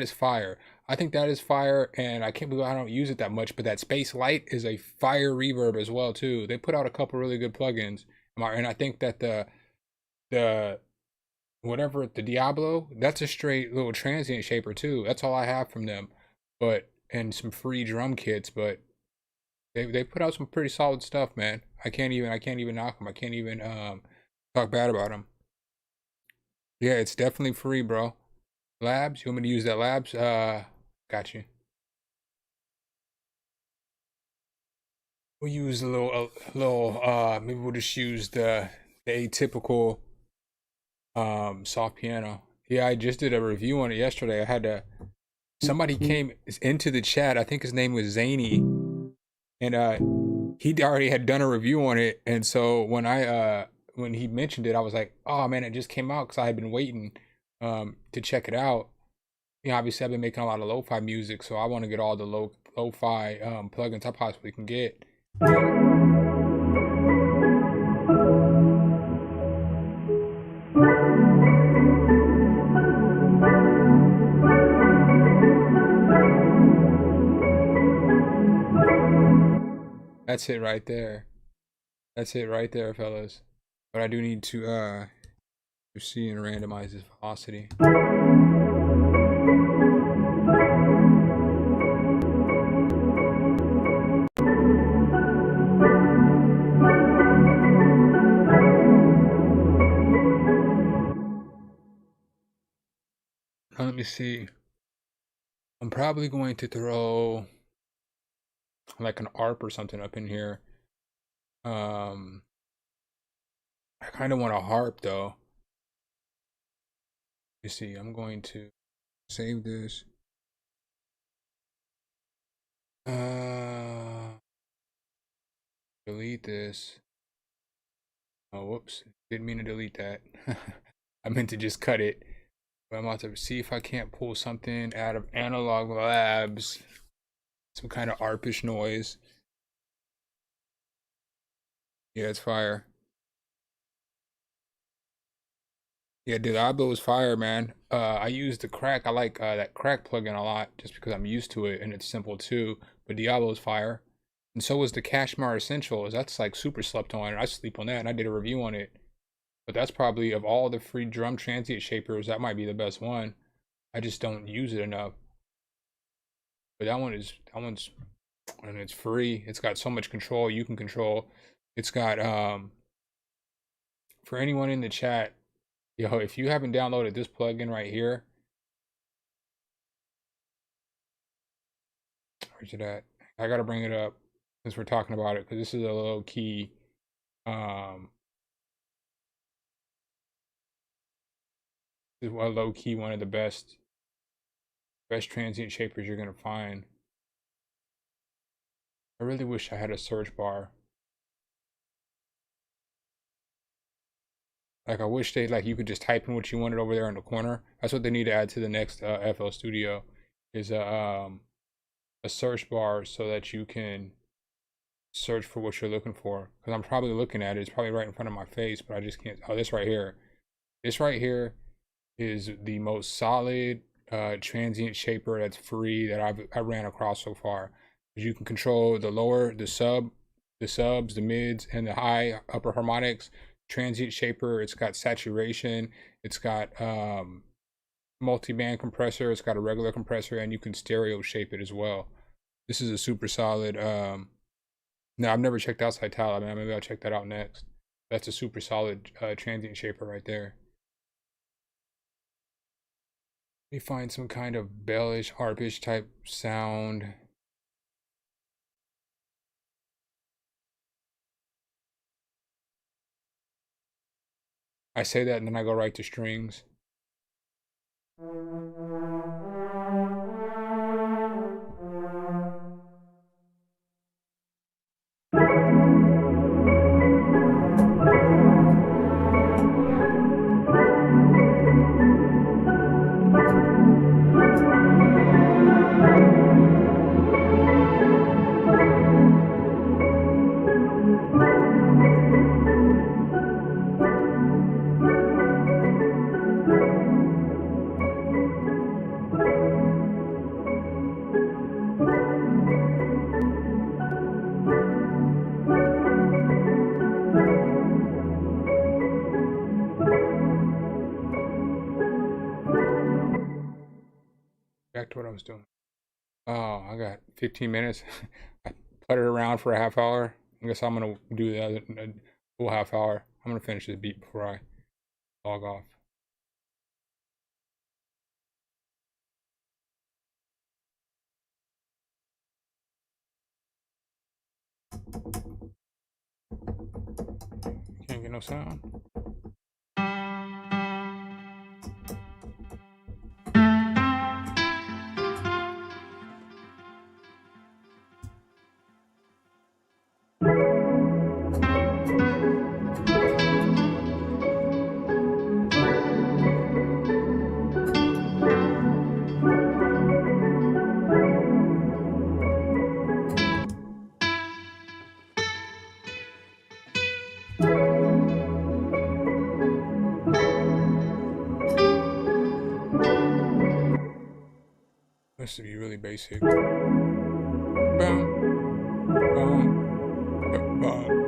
is fire. I think that is fire, and I can't believe I don't use it that much. But that Space Light is a fire reverb as well too. They put out a couple really good plugins, and I think that the whatever the Diablo, that's a straight little transient shaper too. That's all I have from them, but and some free drum kits. But they put out some pretty solid stuff, man. I can't even knock them. I can't even talk bad about them. Yeah, it's definitely free, bro. Labs, you want me to use that Labs? Got you. We'll use a little maybe we'll just use the atypical soft piano. Yeah, I just did a review on it yesterday. I had to somebody came into the chat. I think his name was Zany, and he already had done a review on it. And so when he mentioned it, I was like, oh man, it just came out because I had been waiting to check it out. You know, obviously I've been making a lot of lo-fi music, so I want to get all the lo-fi plugins I possibly can get. That's it right there. That's it right there, fellas. But I do need to see and randomize this velocity. Let me see. I'm probably going to throw like an ARP or something up in here. I kind of want a harp though. You see, I'm going to save this. Delete this. Oh, whoops. Didn't mean to delete that. I meant to just cut it. But I'm about to see if I can't pull something out of Analog Labs. Some kind of ARPish noise. Yeah, it's fire. Yeah, Diablo is fire, man. I use the crack. I like that crack plugin a lot just because I'm used to it and it's simple too. But Diablo is fire. And so is the Kashmir Essentials. That's like super slept on. I sleep on that and I did a review on it. But that's probably of all the free drum transient shapers, that might be the best one. I just don't use it enough. But that one's and it's free. It's got so much control you can control. It's got for anyone in the chat, yo, if you haven't downloaded this plugin right here, where's it at? I gotta bring it up since we're talking about it because this is a low key this is a low key one of the best transient shapers you're gonna find. I really wish I had a search bar. Like I wish they like you could just type in what you wanted over there in the corner. That's what they need to add to the next FL Studio is a search bar so that you can search for what you're looking for. Because I'm probably looking at it. It's probably right in front of my face, but I just can't. Oh, this right here. This right here is the most solid transient shaper that's free that I ran across so far. You can control the lower, the subs, the mids, and the high upper harmonics. Transient shaper, it's got saturation, it's got multi-band compressor, it's got a regular compressor, and you can stereo shape it as well. This is a super solid now I've never checked out Cytala, man. Maybe I'll check that out next. That's a super solid transient shaper right there. Let me find some kind of bellish, harpish type sound. I say that and then I go right to strings. Back to what I was doing. Oh, I got 15 minutes. I putted around for a half hour. I guess I'm gonna do the other full half hour. I'm gonna finish this beat before I log off. Can't get no sound. This to be really basic. Boom, boom, boom, boom.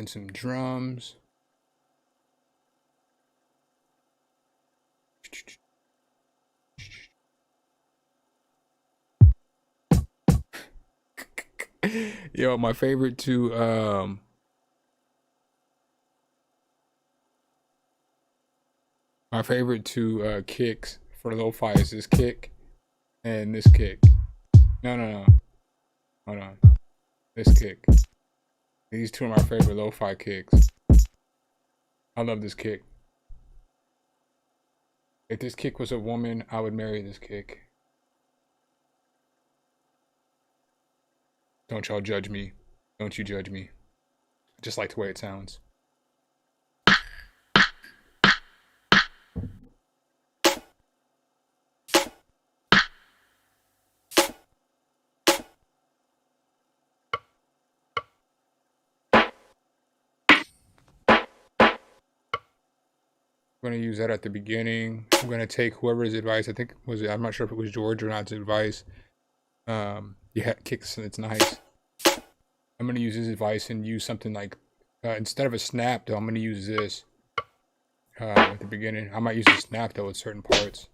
in some drums. Yo, my favorite two kicks for lo-fi is this kick and this kick. No. Hold on. This kick. These two are my favorite lo-fi kicks. I love this kick. If this kick was a woman, I would marry this kick. Don't y'all judge me. Don't you judge me. I just like the way it sounds. I'm gonna use that at the beginning. I'm gonna take whoever's advice. I think I'm not sure if it was George or not's advice. Yeah, kicks. It's nice. I'm gonna use his advice and use something like instead of a snap though. I'm gonna use this at the beginning. I might use a snap though with certain parts.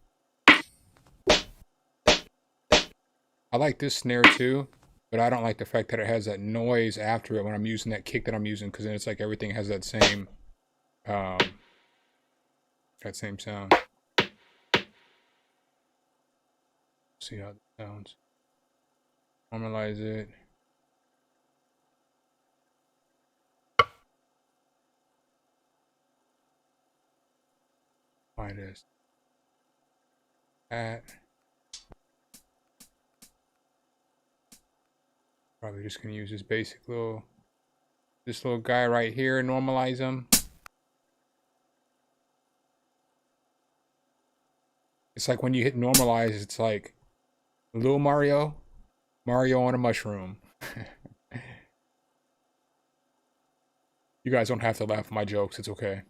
I like this snare too, but I don't like the fact that it has that noise after it when I'm using that kick that I'm using, because then it's like everything has that same sound. See how it sounds. Normalize it. Find this. Probably just gonna use this basic little guy right here and normalize him. It's like when you hit normalize, it's like little Mario on a mushroom. You guys don't have to laugh at my jokes, it's okay.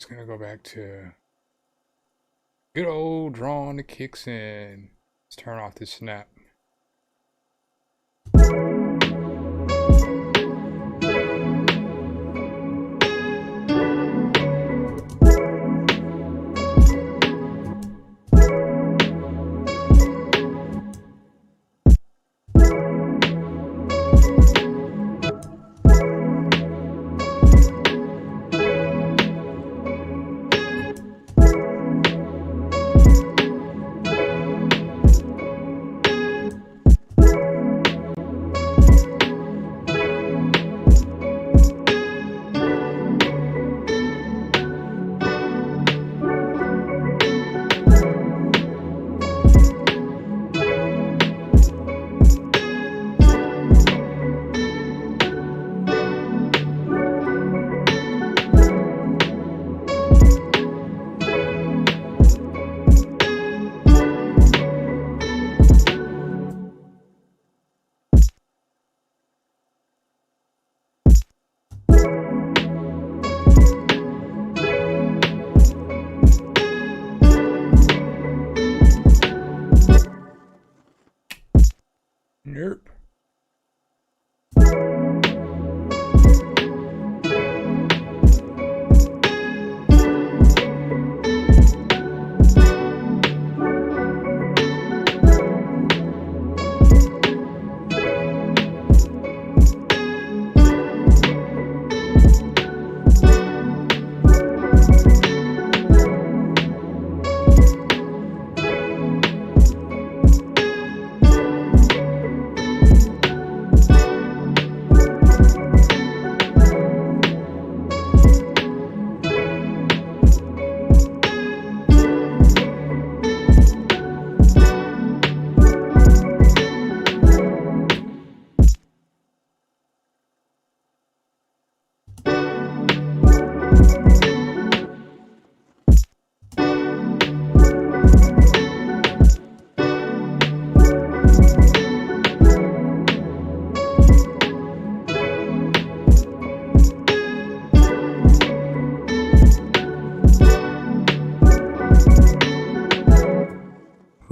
Gonna go back to good old drawing the kicks in. Let's turn off this snap.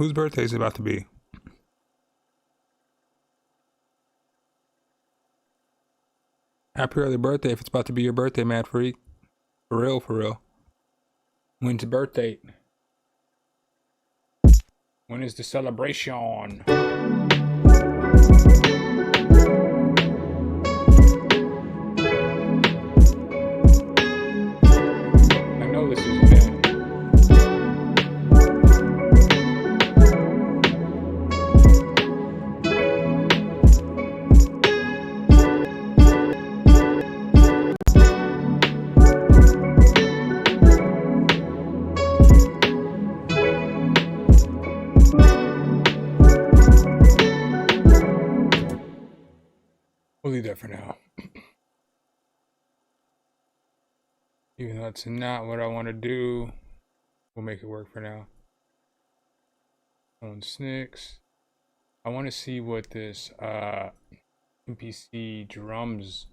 Whose birthday is it about to be? Happy early birthday if it's about to be your birthday, Mad Freak. For real, for real. When's the birthday? When is the celebration? I know this isn't it. We'll leave that for now. Even though it's not what I want to do, we'll make it work for now. On Snicks. I want to see what this MPC drums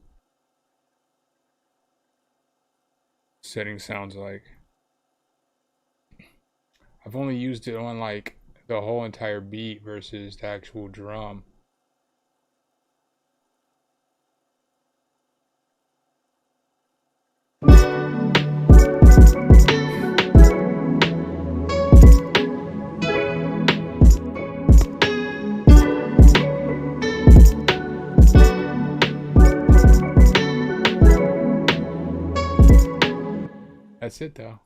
setting sounds like. I've only used it on like the whole entire beat versus the actual drum. That's it though.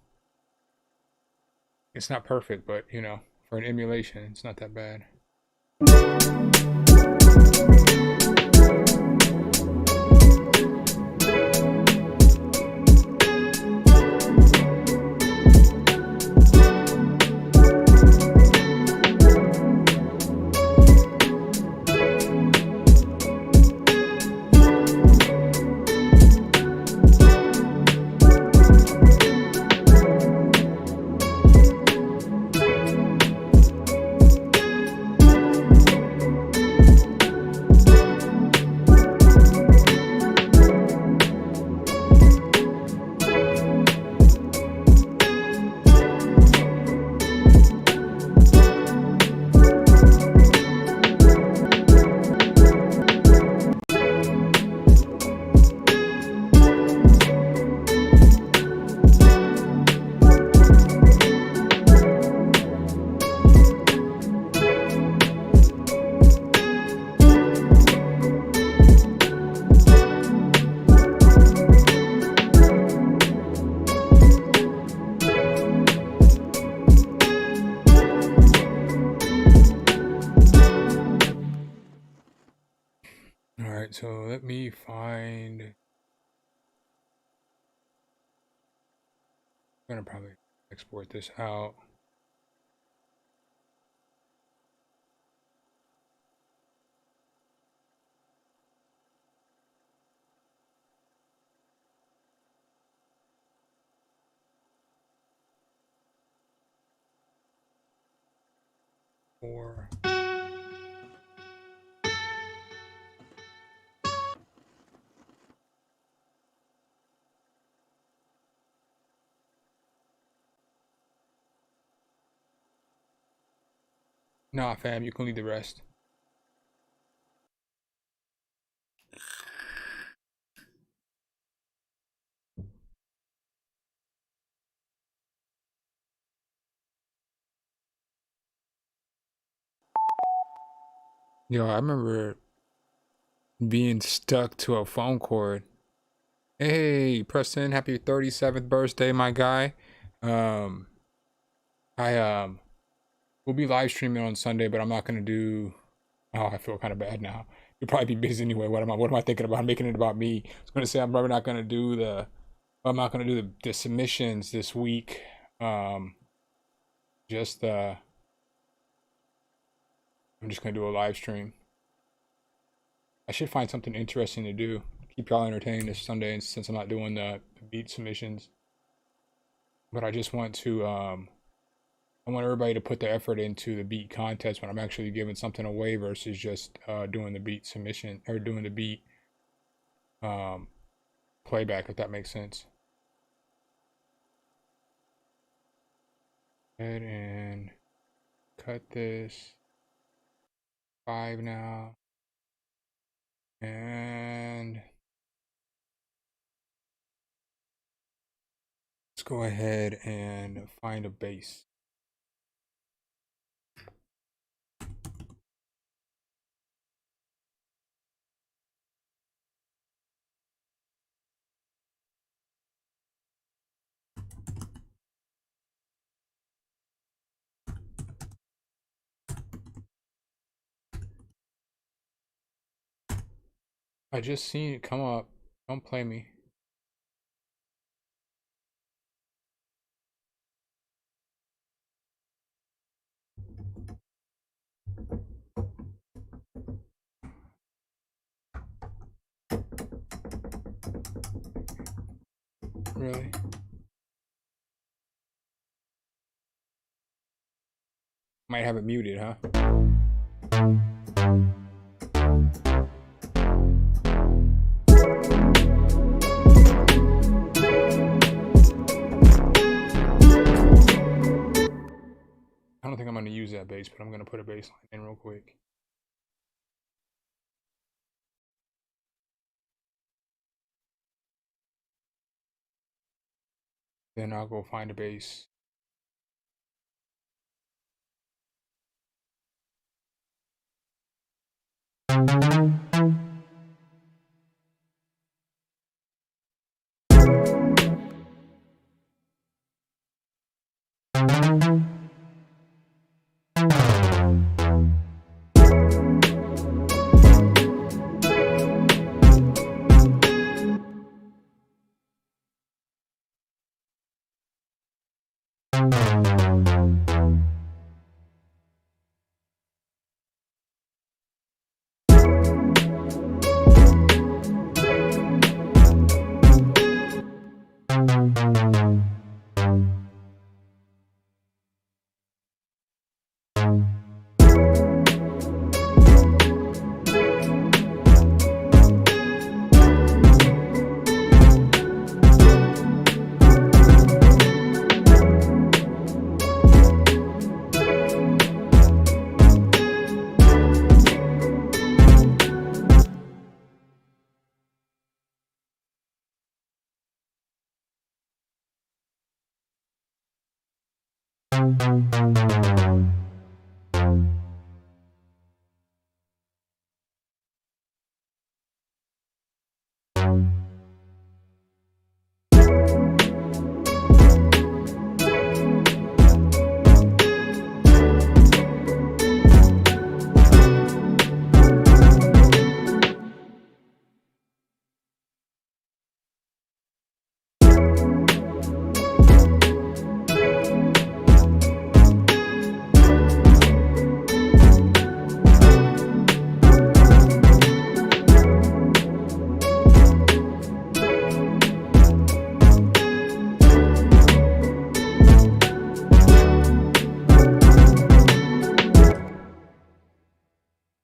It's not perfect, but you know, for an emulation, it's not that bad. Alright, so let me find. I'm gonna probably export this out. Or nah, fam, you can leave the rest. Yo, I remember being stuck to a phone cord. Hey, Preston, happy 37th birthday, my guy. I we'll be live streaming on Sunday, but I'm not gonna do. Oh, I feel kind of bad now. You'll probably be busy anyway. What am I thinking about? I'm making it about me. I was gonna say I'm probably not gonna do the. I'm not gonna do the submissions this week. Just I'm just gonna do a live stream. I should find something interesting to do. Keep y'all entertained this Sunday, and since I'm not doing the beat submissions. But I just want to I want everybody to put the effort into the beat contest when I'm actually giving something away versus just doing the beat submission or doing the beat playback, if that makes sense. And cut this 5 now. And let's go ahead and find a base. I just seen it come up. Don't play me. Really? Might have it muted, huh? I don't think I'm going to use that base, but I'm going to put a baseline in real quick. Then I'll go find a base.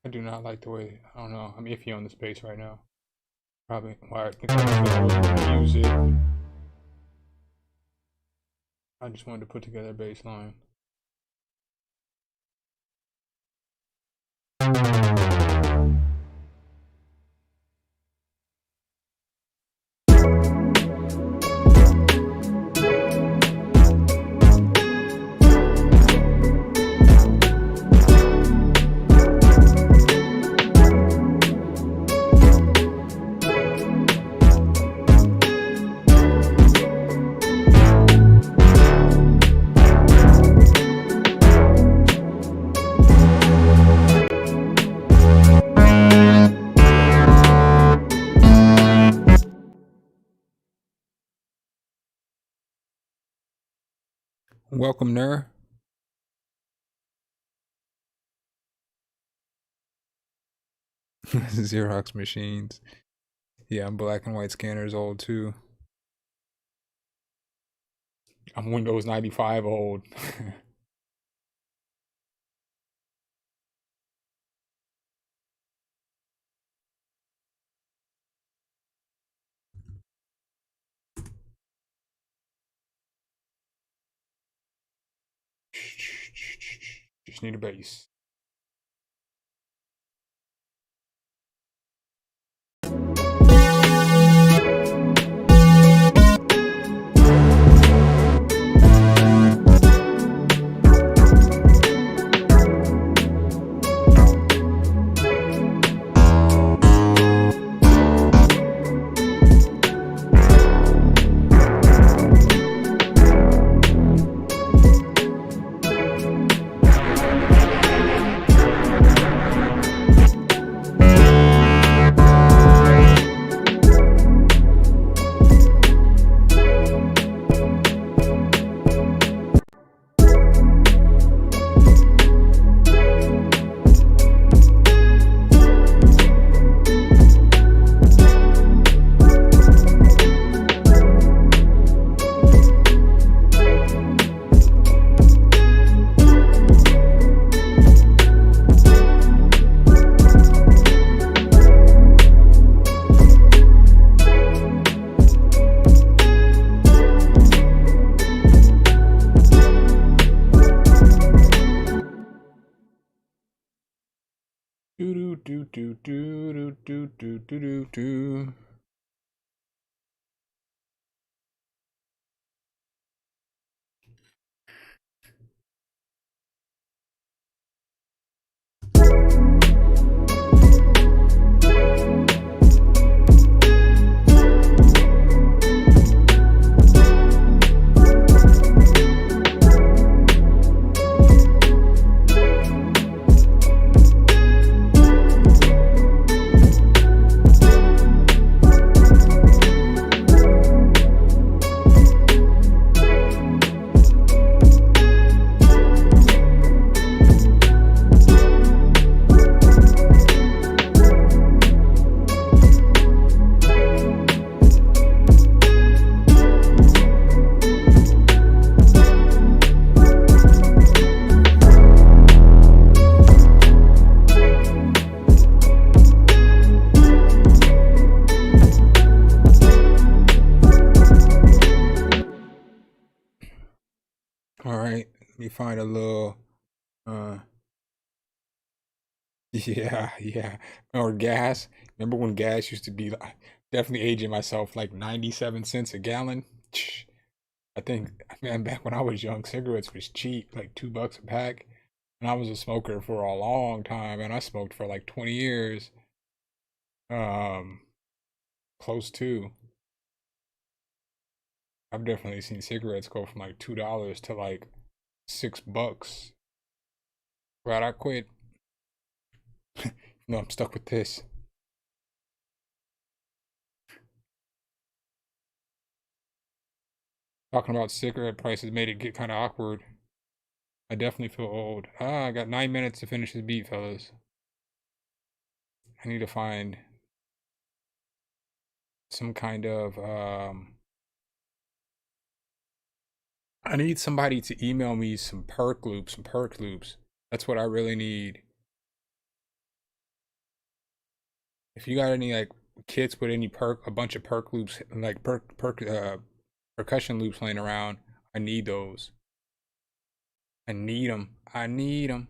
I do not like the way, I don't know, I'm iffy on this base right now. Probably why I think I was gonna use it. I just wanted to put together a baseline. Welcome, Nur. Xerox machines. Yeah, I'm black and white scanners old too. I'm Windows 95 old. Just need a bass. Do do do do do do do do do do. All right, let me find a little yeah. Or gas. Remember when gas used to be definitely aging myself like 97 cents a gallon? I think, man, back when I was young, cigarettes was cheap, like $2 a pack. And I was a smoker for a long time, and I smoked for like 20 years. Close to. I've definitely seen cigarettes go from like $2 to like $6. Right, I quit. No, I'm stuck with this. Talking about cigarette prices made it get kind of awkward. I definitely feel old. I got 9 minutes to finish this beat, fellas. I need to find some kind of I need somebody to email me some perk loops, That's what I really need. If you got any like kits with any a bunch of perk loops, like percussion loops laying around, I need those. I need them. I need them.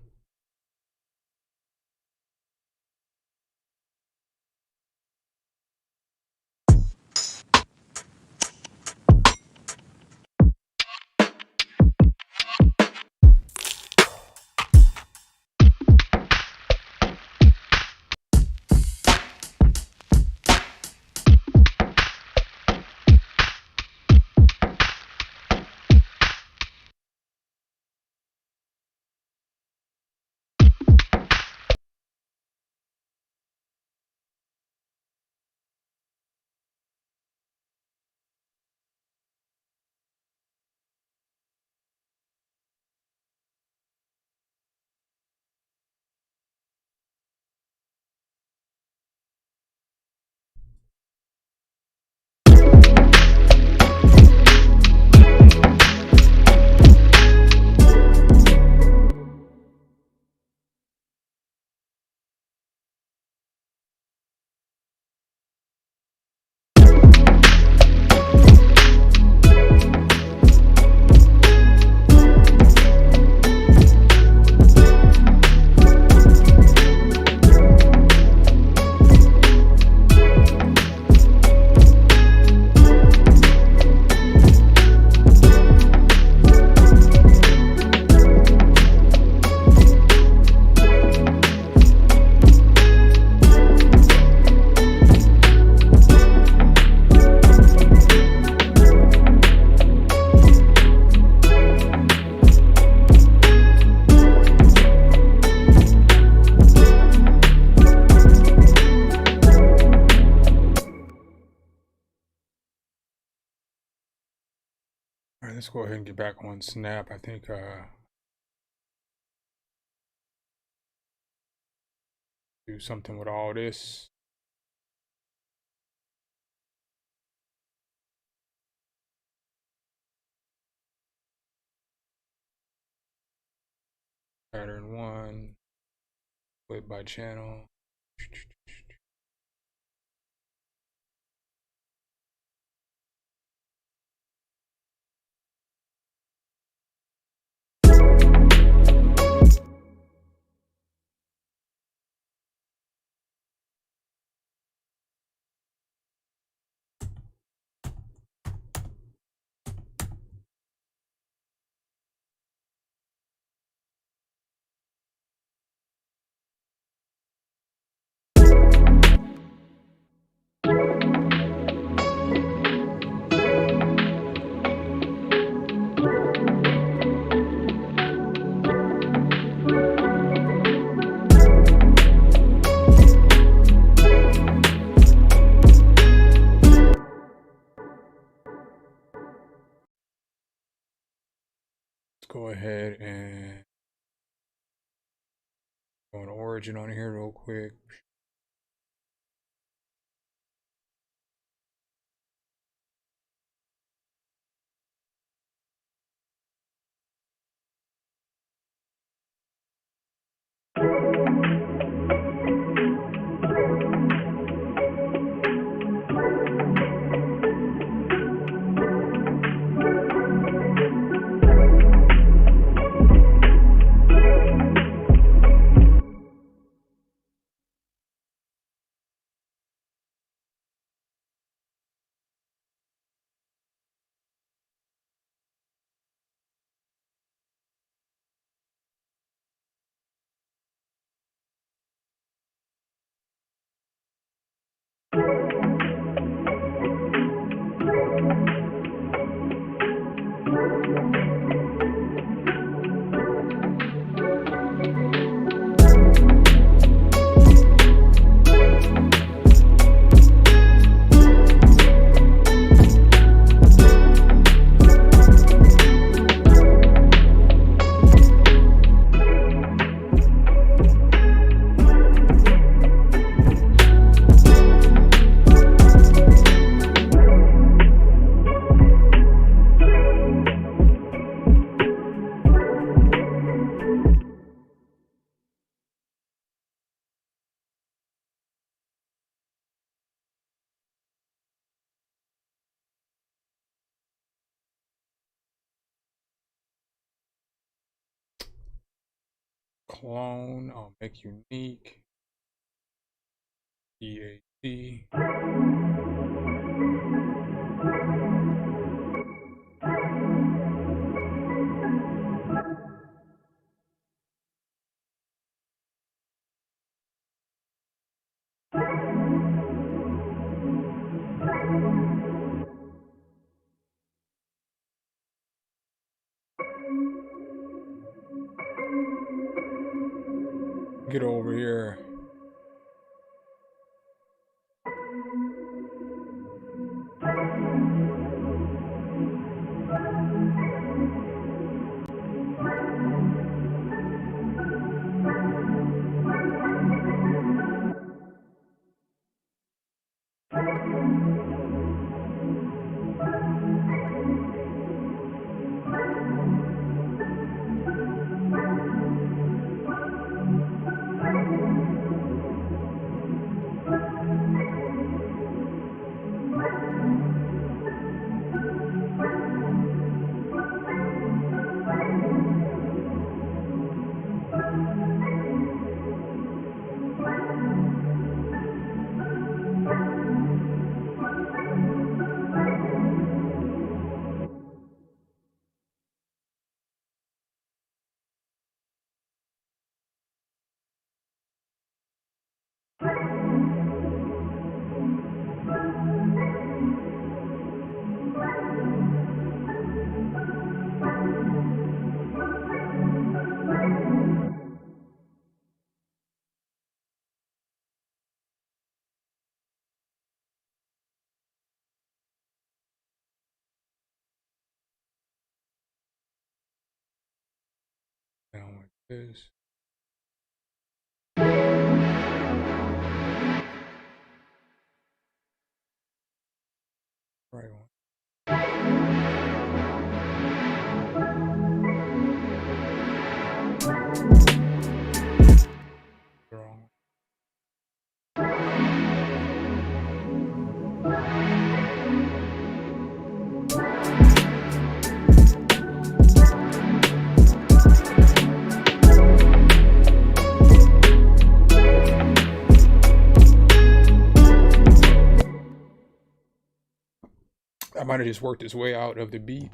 All right, let's go ahead and get back on Snap. I think do something with all this. Pattern 1, split by channel. Go ahead and go on origin on here real quick. Clone, I'll make unique. EAC. Get over here. is right one. Wrong. I might have just worked his way out of the beat.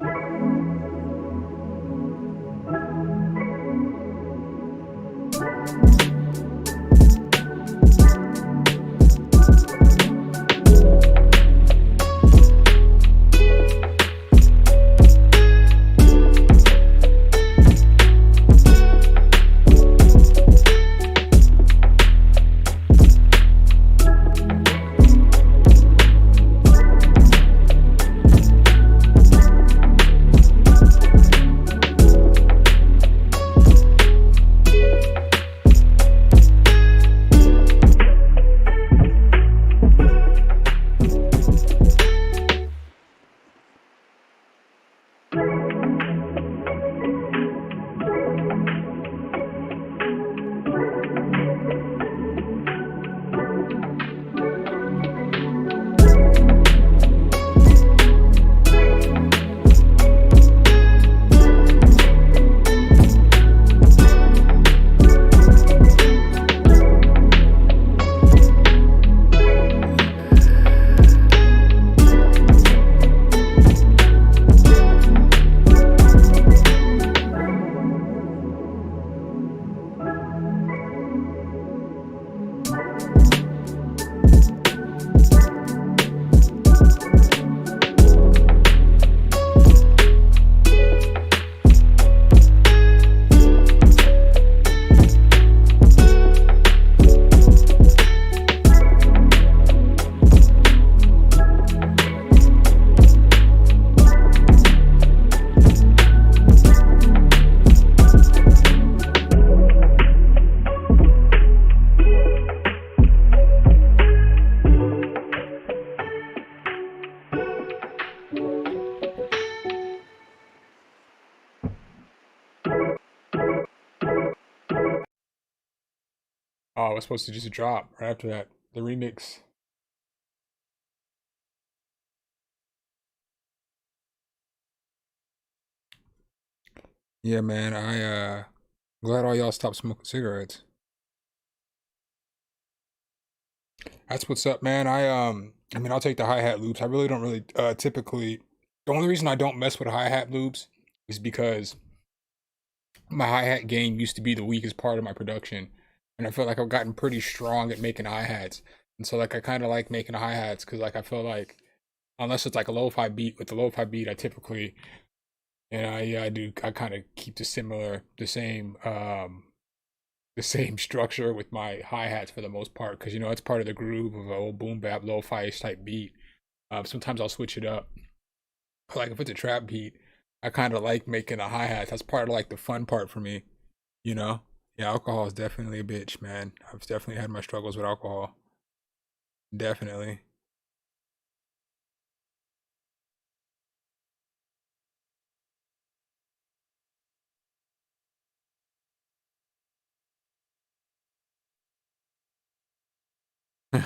Oh, it was supposed to just drop right after that. The remix. Yeah, man. Glad all y'all stopped smoking cigarettes. That's what's up, man. I mean, I'll take the hi-hat loops. I really don't really typically. The only reason I don't mess with hi-hat loops is because my hi-hat game used to be the weakest part of my production, and I feel like I've gotten pretty strong at making hi-hats. And so like I kind of like making hi-hats because like I feel like unless it's like a lo-fi beat, with the lo-fi beat I typically, and I kind of keep the same structure with my hi-hats for the most part, because you know it's part of the groove of an old boom bap lo-fi type beat. Sometimes I'll switch it up. Like if it's a trap beat, I kind of like making the hi-hats. That's part of like the fun part for me, you know? Yeah, alcohol is definitely a bitch, man. I've definitely had my struggles with alcohol. Definitely. I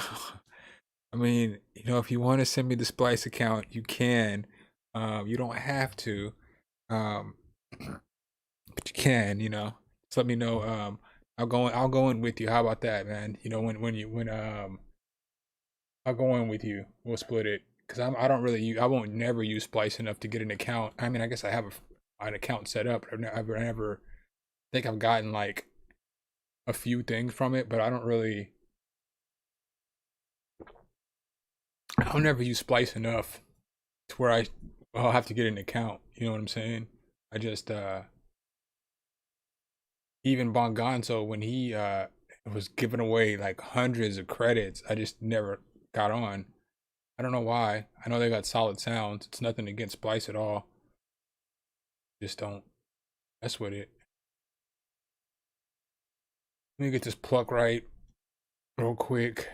mean, you know, if you want to send me the Splice account, you can. You don't have to. Um, but you can, you know. Just let me know. I'll go in with you. How about that, man? You know, when I'll go in with you. We'll split it. Cause I don't really use, I won't never use Splice enough to get an account. I mean, I guess I have an account set up, but I've never think I've gotten like a few things from it, but I don't really, I'll never use Splice enough to where I'll have to get an account. You know what I'm saying? I just even Bongonzo, when he was giving away like hundreds of credits, I just never got on. I don't know why. I know they got solid sounds. It's nothing against Splice at all. Just don't mess with it. Let me get this pluck right real quick.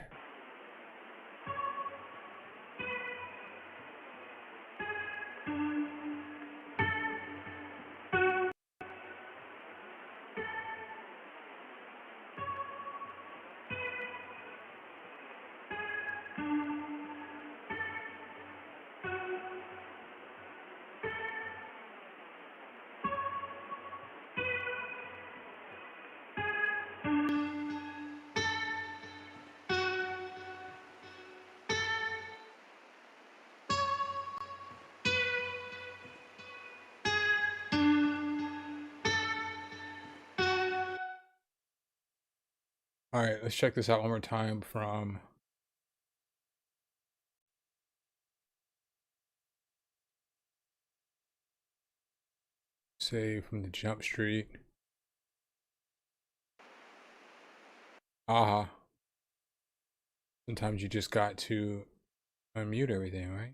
All right, let's check this out one more time from say from the Jump Street. Aha. Sometimes you just got to unmute everything, right?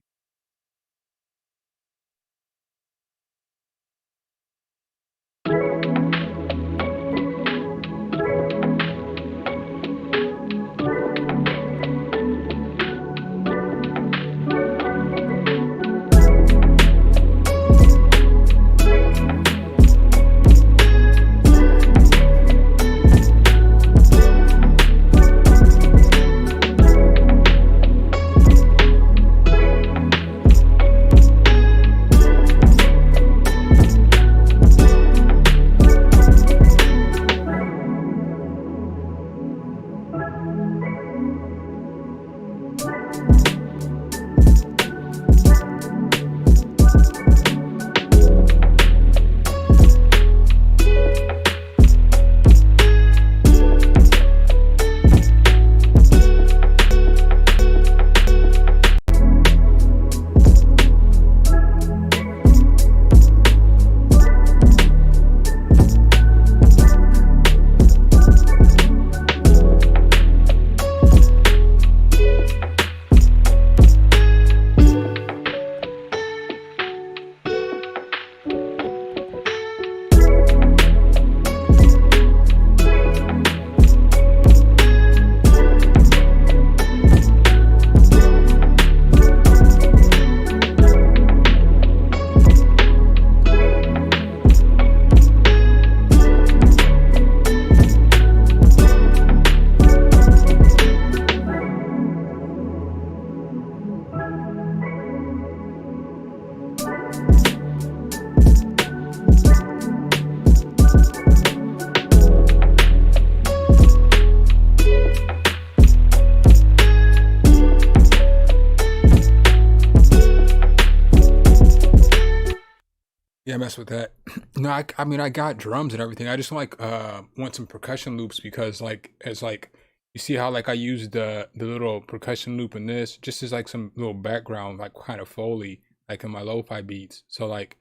Yeah, mess with that. No, I mean I got drums and everything. I just like want some percussion loops because like as like you see how like I use the little percussion loop in this just as like some little background like kind of foley like in my lo-fi beats. So like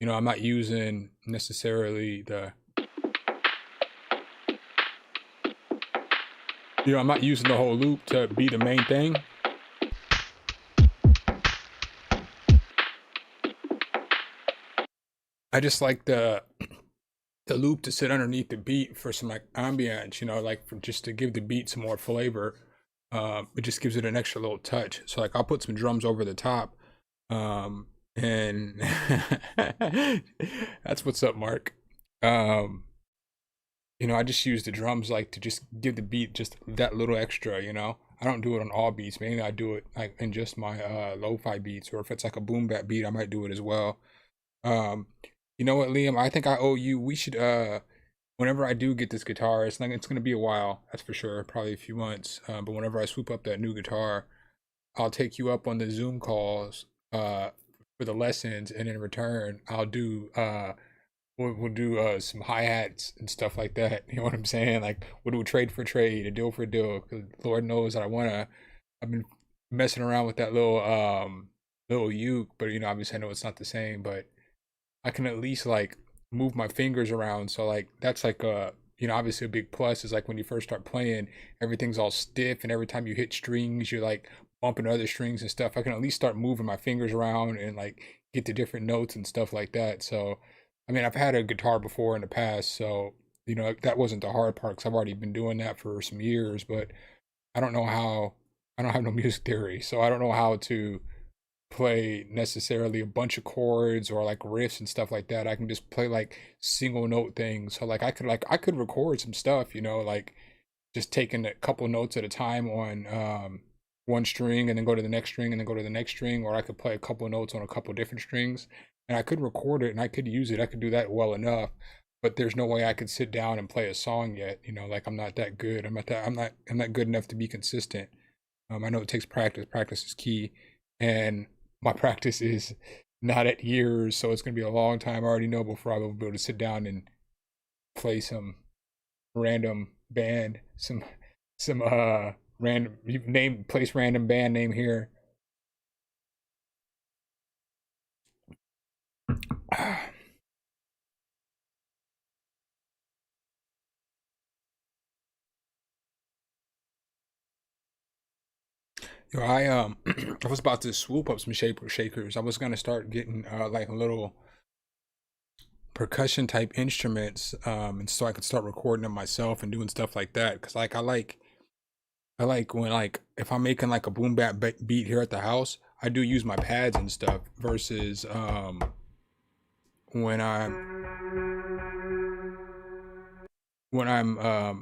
I'm not using necessarily I'm not using the whole loop to be the main thing. I just like the loop to sit underneath the beat for some like ambience, like for just to give the beat some more flavor. It just gives it an extra little touch. So like I'll put some drums over the top. And that's what's up, Mark. I just use the drums like to just give the beat just that little extra, I don't do it on all beats. Mainly I do it like in just my lo-fi beats, or if it's like a boom bap beat, I might do it as well. You know what, Liam? I think I owe you. We should whenever I do get this guitar, it's gonna be a while, that's for sure, probably a few months. But whenever I swoop up that new guitar, I'll take you up on the Zoom calls for the lessons, and in return, I'll do we'll do some hi-hats and stuff like that. You know what I'm saying? Like we'll do a trade for trade, a deal for deal. 'Cause Lord knows that I've been messing around with that little uke, but obviously I know it's not the same, but I can at least like move my fingers around. So like that's like obviously a big plus is like when you first start playing, everything's all stiff, and every time you hit strings, you're like bumping other strings and stuff. I can at least start moving my fingers around and like get to different notes and stuff like that. So I mean, I've had a guitar before in the past, so You know, that wasn't the hard part because I've already been doing that for some years. But I don't know how. I don't have no music theory, so I don't know how to play necessarily a bunch of chords or like riffs and stuff like that. I can just play like single note things. So like I could record some stuff, you know, like just taking a couple notes at a time on one string and then go to the next string and then go to the next string, or I could play a couple notes on a couple different strings and I could record it and I could use it. I could do that well enough, but there's no way I could sit down and play a song yet. You know, like I'm not that good. I'm not good enough to be consistent. I know it takes practice. Practice is key, and my practice is not at years, so it's gonna be a long time. I already know before I will be able to sit down and play some random band, some random name, place random band name here. Yo, I was about to swoop up some shakers. I was gonna start getting like little percussion type instruments, and so I could start recording them myself and doing stuff like that. Cause like I like when like if I'm making like a boom bap beat here at the house, I do use my pads and stuff versus when I'm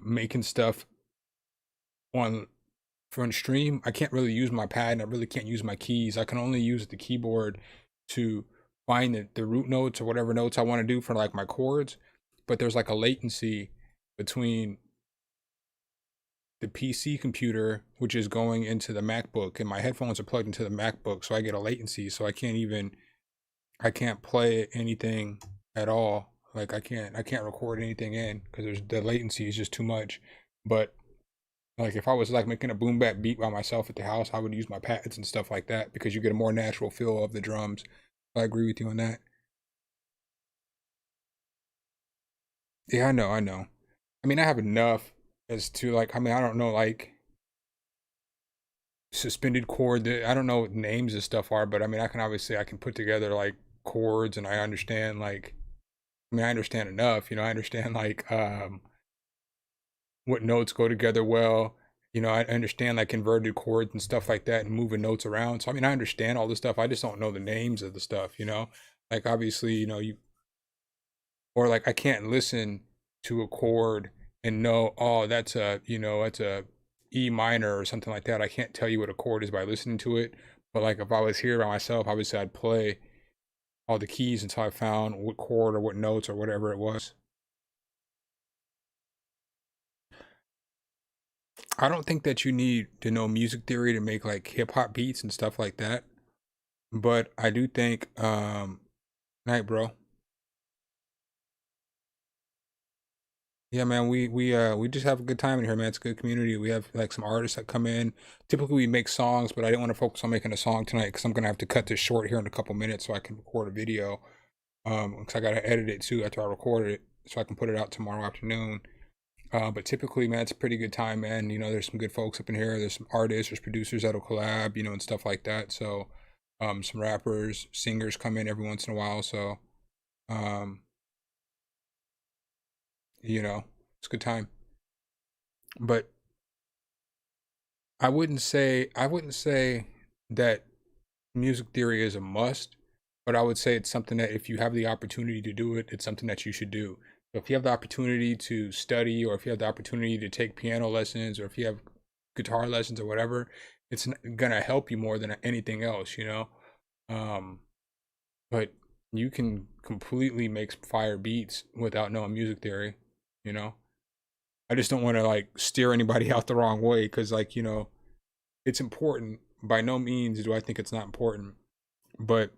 making stuff on front stream, I can't really use my pad and I really can't use my keys. I can only use the keyboard to find the root notes or whatever notes I want to do for like my chords. But there's like a latency between the PC computer, which is going into the MacBook, and my headphones are plugged into the MacBook, so I get a latency. So I can't play anything at all. Like I can't record anything in because there's the latency is just too much. But like if I was like making a boom bap beat by myself at the house, I would use my pads and stuff like that because you get a more natural feel of the drums. I agree with you on that. Yeah, I know. I mean, I have enough as to like, I mean, I don't know, like suspended chord. I don't know what names of stuff are, but I mean, I can put together like chords, and I understand like, I mean, I understand enough. You know, I understand like what notes go together well. You know, I understand like inverted chords and stuff like that and moving notes around. So I mean, I understand all this stuff. I just don't know the names of the stuff, you know? Like obviously, you know, you or like I can't listen to a chord and know, oh, that's a, you know, that's a E minor or something like that. I can't tell you what a chord is by listening to it. But like if I was here by myself, obviously I'd play all the keys until I found what chord or what notes or whatever it was. I don't think that you need to know music theory to make like hip hop beats and stuff like that. But I do think night bro. Yeah, man, we just have a good time in here, man. It's a good community. We have like some artists that come in. Typically we make songs, but I didn't want to focus on making a song tonight because I'm gonna have to cut this short here in a couple minutes so I can record a video. Because I gotta edit it too after I record it so I can put it out tomorrow afternoon. But typically, man, it's a pretty good time, man. You know, there's some good folks up in here. There's some artists, there's producers that'll collab, you know, and stuff like that. So, some rappers, singers come in every once in a while. So, um, you know, it's a good time. But I wouldn't say that music theory is a must, but I would say it's something that if you have the opportunity to do it, it's something that you should do. So if you have the opportunity to study, or if you have the opportunity to take piano lessons, or if you have guitar lessons or whatever, it's gonna help you more than anything else, you know. Um, but you can completely make fire beats without knowing music theory, you know. I just don't want to like steer anybody out the wrong way because, like, you know, it's important. By no means do I think it's not important, but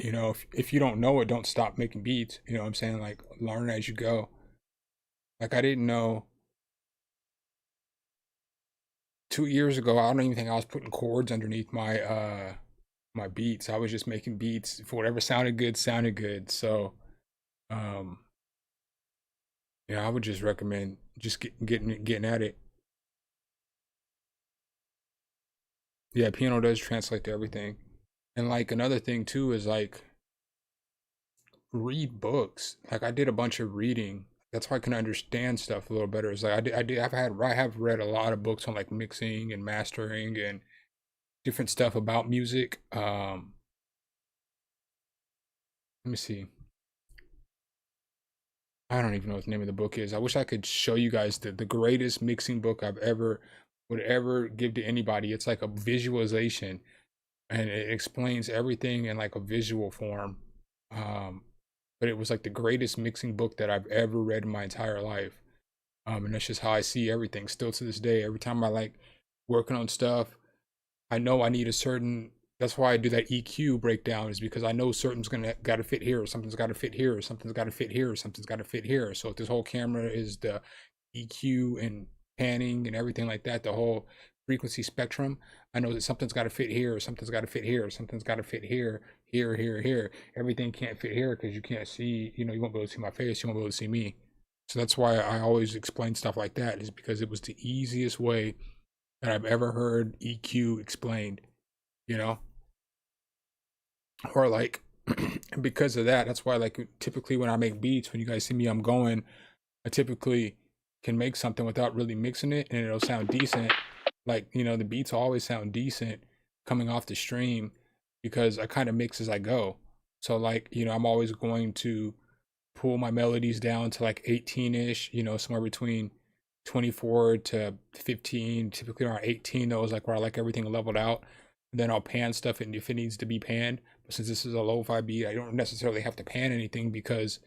you know, if you don't know it, don't stop making beats. You know what I'm saying? Like, learn as you go. Like, I didn't know 2 years ago. I don't even think I was putting chords underneath my beats. I was just making beats for whatever sounded good, sounded good. So, um, yeah, I would just recommend just getting at it. Yeah, piano does translate to everything. And like another thing too is like read books. Like I did a bunch of reading. That's why I can understand stuff a little better. It's like I have read a lot of books on like mixing and mastering and different stuff about music. Let me see. I don't even know what the name of the book is. I wish I could show you guys the greatest mixing book I've ever would ever give to anybody. It's like a visualization and it explains everything in like a visual form. Um, but it was like the greatest mixing book that I've ever read in my entire life. And that's just how I see everything still to this day. Every time I like working on stuff, I know I need a certain. That's why I do that EQ breakdown, is because I know certain got to fit here, or something's got to fit here, or something's got to fit here, or something's got to fit here. So if this whole camera is the EQ and panning and everything like that, the whole frequency spectrum, I know that something's got to fit here, or something's got to fit here, or something's got to fit here, here, here, here. Everything can't fit here because you can't see. You know, you won't be able to see my face. You won't be able to see me. So that's why I always explain stuff like that, is because it was the easiest way that I've ever heard EQ explained, you know? Or like, because of that, that's why like typically when I make beats, when you guys see me, I typically can make something without really mixing it and it'll sound decent. Like, you know, the beats always sound decent coming off the stream because I kind of mix as I go. So like, you know, I'm always going to pull my melodies down to like 18-ish, you know, somewhere between 24 to 15, typically around 18, though, is like where I like everything leveled out. And then I'll pan stuff and if it needs to be panned. But since this is a lo-fi beat, I don't necessarily have to pan anything because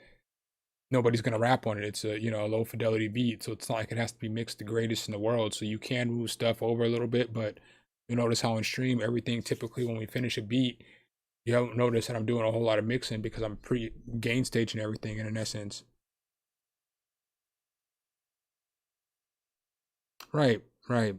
nobody's gonna rap on it. It's a, you know, a low fidelity beat, so it's not like it has to be mixed the greatest in the world. So you can move stuff over a little bit, but you notice how in stream everything typically when we finish a beat, you don't notice that I'm doing a whole lot of mixing because I'm gain staging everything in essence. Right, right.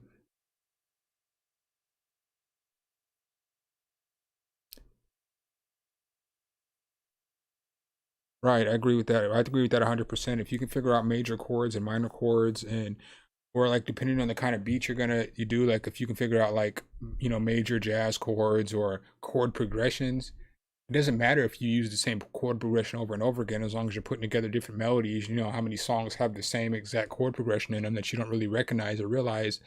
Right, I agree with that. I agree with that 100%. If you can figure out major chords and minor chords and or like depending on the kind of beat you do, like if you can figure out like, you know, major jazz chords or chord progressions, it doesn't matter if you use the same chord progression over and over again, as long as you're putting together different melodies. You know how many songs have the same exact chord progression in them that you don't really recognize or realize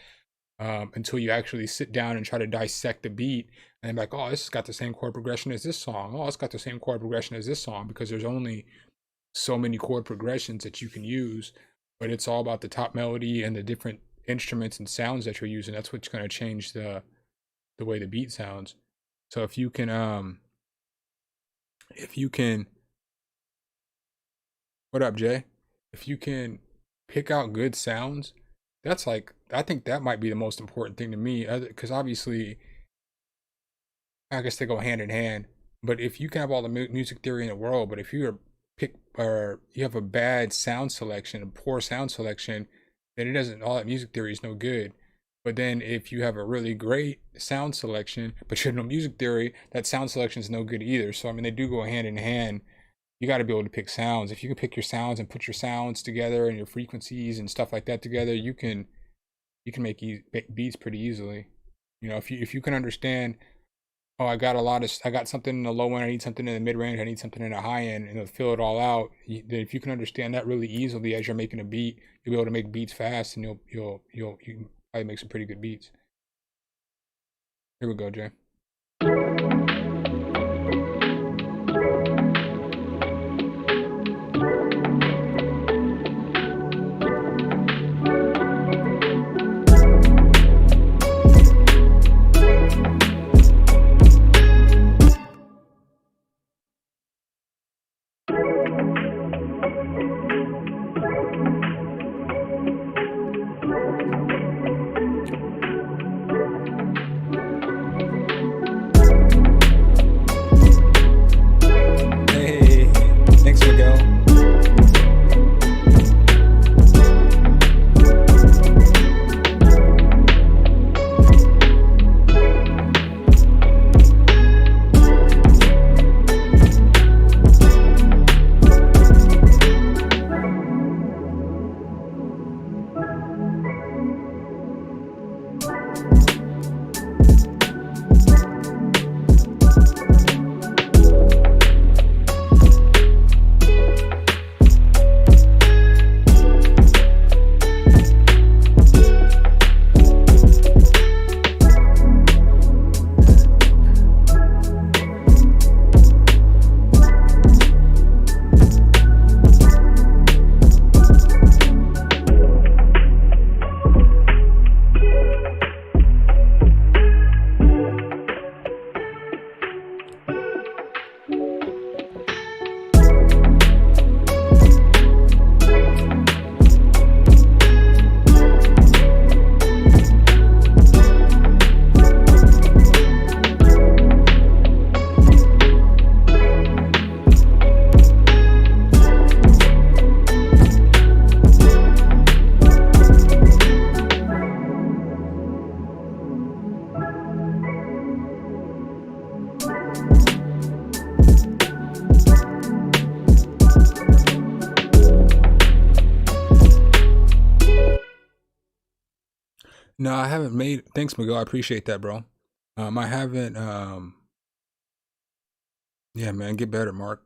until you actually sit down and try to dissect the beat and be like, oh, this has got the same chord progression as this song. Oh, it's got the same chord progression as this song, because there's only so many chord progressions that you can use, but it's all about the top melody and the different instruments and sounds that you're using. That's what's going to change the way the beat sounds. So if you can what up, Jay? If you can pick out good sounds, that's like, I think that might be the most important thing to me, because obviously I guess they go hand in hand. But if you can have all the music theory in the world, but if you're you have a bad sound selection, a poor sound selection, then it doesn't, all that music theory is no good. But then if you have a really great sound selection, but you have no music theory, that sound selection is no good either. So I mean, they do go hand in hand. You got to be able to pick sounds. If you can pick your sounds and put your sounds together and your frequencies and stuff like that together, you can make beats pretty easily. You know, if you can understand, oh, I got something in the low end, I need something in the mid range, I need something in the high end, and it'll fill it all out. Then if you can understand that really easily as you're making a beat, you'll be able to make beats fast, and you can probably make some pretty good beats. Here we go, Jay. No, I haven't made. Thanks, Miguel. I appreciate that, bro. I haven't. Yeah, man, get better, Mark.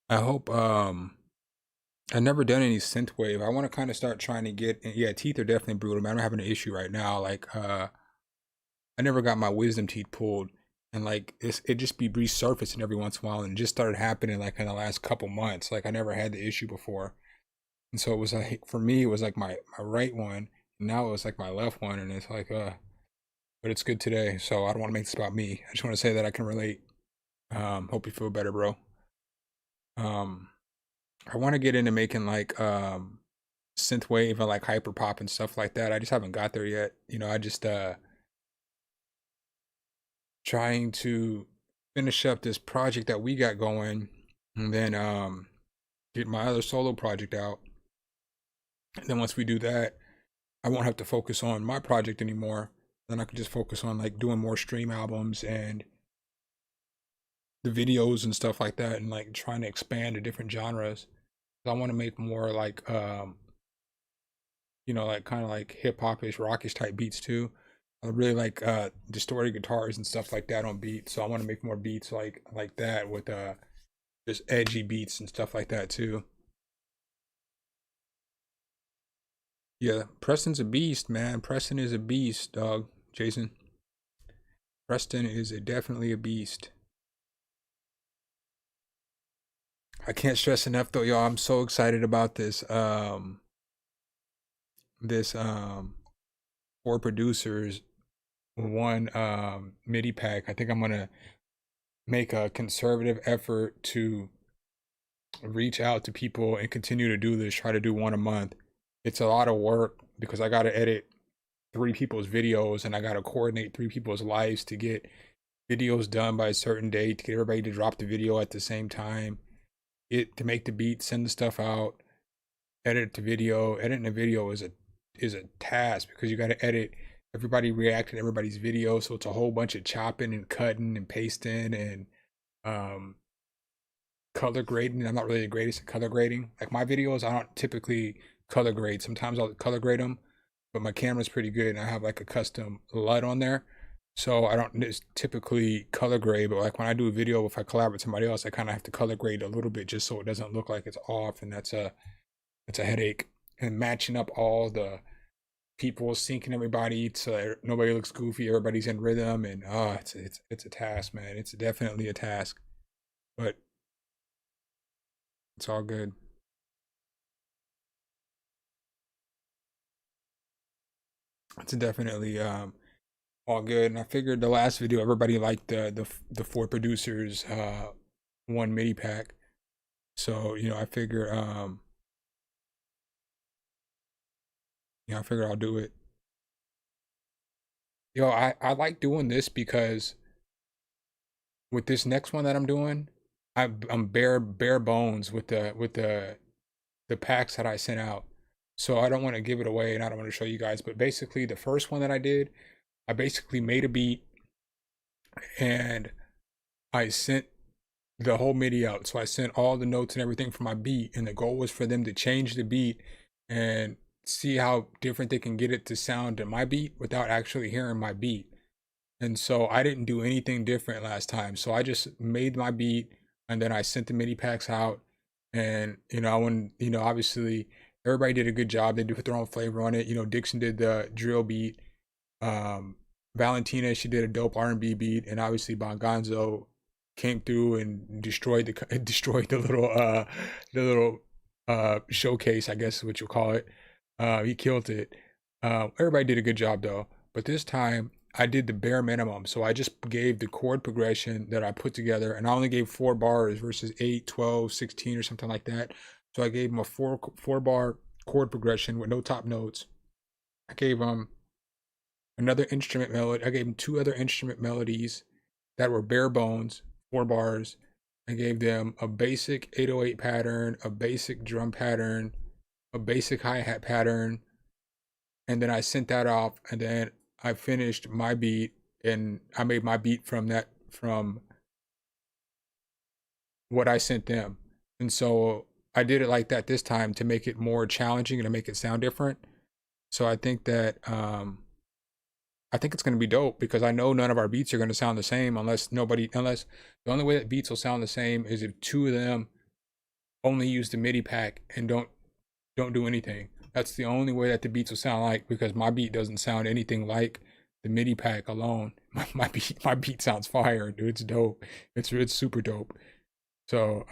I hope. I never done any synthwave. I want to kind of start trying to get. Yeah, teeth are definitely brutal, man. I'm having an issue right now. Like, I never got my wisdom teeth pulled, and like it just be resurfacing every once in a while, and it just started happening like in the last couple months. Like I never had the issue before, and so it was like for me, it was like my right one. And now it was like my left one, and it's like but it's good today. So I don't want to make this about me. I just want to say that I can relate. Hope you feel better, bro. Um, I want to get into making like synthwave and like hyper pop and stuff like that. I just haven't got there yet. You know, I just trying to finish up this project that we got going, and then get my other solo project out. And then once we do that, I won't have to focus on my project anymore. Then I can just focus on like doing more stream albums and the videos and stuff like that, and like trying to expand to different genres. I want to make more like you know, like kind of like hip hopish, rockish type beats too. I really like distorted guitars and stuff like that on beats. So I want to make more beats like that with just edgy beats and stuff like that too. Yeah, Preston's a beast, man. Preston is a beast, dog. Jason. Preston is definitely a beast. I can't stress enough though, y'all. I'm so excited about this 4 producers, one MIDI pack. I think I'm gonna make a conservative effort to reach out to people and continue to do this, try to do one a month. It's a lot of work because I gotta edit 3 people's videos and I gotta coordinate 3 people's lives to get videos done by a certain date, to get everybody to drop the video at the same time, to make the beat, send the stuff out, edit the video. Editing a video is a task because you gotta edit everybody reacting to everybody's video, so it's a whole bunch of chopping and cutting and pasting and um color grading. I'm not really the greatest at color grading. Like my videos, I don't typically color grade. Sometimes I'll color grade them, but my camera's pretty good and I have like a custom LUT on there. So I don't just typically color grade, but like when I do a video, if I collaborate with somebody else, I kind of have to color grade a little bit just so it doesn't look like it's off, and that's a headache. And matching up all the people, syncing everybody so nobody looks goofy, everybody's in rhythm, and it's a task, man. It's definitely a task, but it's all good. It's definitely all good. And I figured the last video everybody liked the 4 producers one MIDI pack. So, you know, I figure I figure I'll do it. Yo, I like doing this because with this next one that I'm doing, I'm bare bones with the packs that I sent out. So I don't want to give it away and I don't want to show you guys, but basically the first one that I did, I basically made a beat and I sent the whole MIDI out. So I sent all the notes and everything for my beat, and the goal was for them to change the beat and see how different they can get it to sound to my beat without actually hearing my beat. And so I didn't do anything different last time. So I just made my beat and then I sent the MIDI packs out. And, you know, when, you know, obviously everybody did a good job. They put their own flavor on it. You know, Dixon did the drill beat. Valentina, she did a dope R&B beat. And obviously Bongonzo came through and destroyed the little showcase, I guess is what you'll call it. He killed it. Everybody did a good job though. But this time I did the bare minimum. So I just gave the chord progression that I put together, and I only gave 4 bars versus 8, 12, 16 or something like that. So I gave him a 4 bar chord progression with no top notes. I gave him another instrument melody. I gave him 2 other instrument melodies that were bare bones, 4 bars. I gave them a basic 808 pattern, a basic drum pattern, a basic hi-hat pattern, and then I sent that off, and then I finished my beat, and I made my beat from what I sent them. And so I did it like that this time to make it more challenging and to make it sound different. So I think that I think it's gonna be dope because I know none of our beats are gonna sound the same unless the only way that beats will sound the same is if two of them only use the MIDI pack and don't do anything. That's the only way that the beats will sound like, because my beat doesn't sound anything like the MIDI pack alone. My beat sounds fire, dude. It's dope. It's super dope. So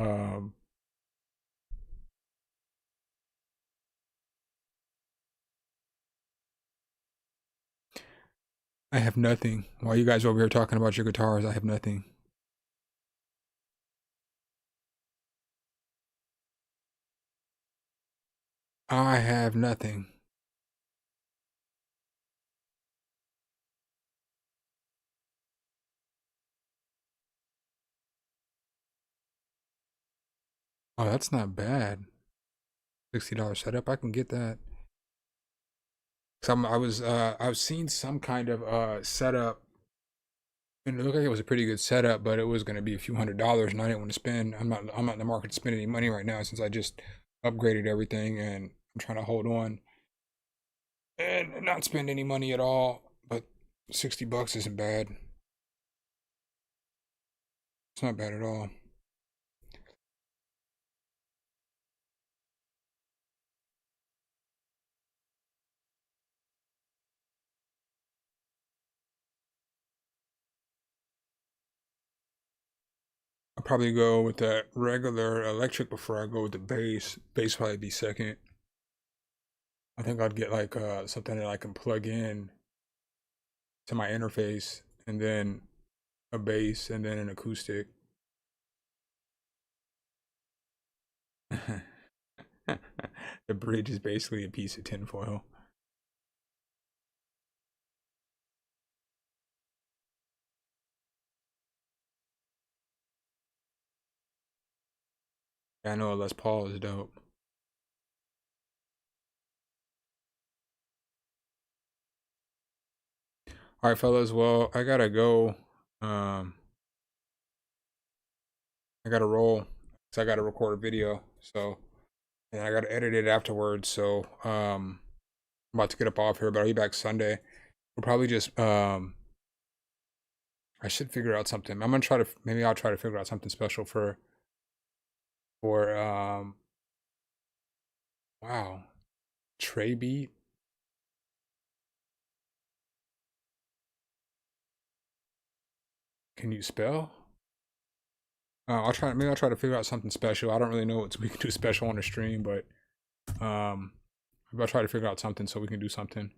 I have nothing. While you guys are over here talking about your guitars, I have nothing. I have nothing. Oh, that's not bad. $60 setup. I can get that. I was seeing some kind of setup, and it looked like it was a pretty good setup, but it was going to be a few $100s, and I didn't want to spend. I'm not in the market to spend any money right now since I just upgraded everything, and I'm trying to hold on and not spend any money at all. But $60 isn't bad. It's not bad at all. I'll probably go with the regular electric before I go with the bass. Bass probably be second. I think I'd get like something that I can plug in to my interface, and then a bass, and then an acoustic. The bridge is basically a piece of tinfoil. Yeah, I know a Les Paul is dope. All right, fellas. Well, I gotta go. Um, I gotta roll. So I gotta record a video. So, and I gotta edit it afterwards. So, I'm about to get up off here, but I'll be back Sunday. We'll probably just I should figure out something. I'm gonna try to, maybe I'll try to figure out something special for wow, Trey beat. Can you spell? Maybe I'll try to figure out something special. I don't really know what we can do special on the stream, but maybe I'll try to figure out something so we can do something.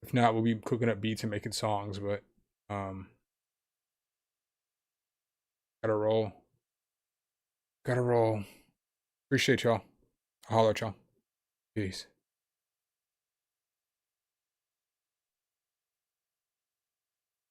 If not, we'll be cooking up beats and making songs, but gotta roll. Gotta roll. Appreciate y'all. I'll holler at y'all. Peace.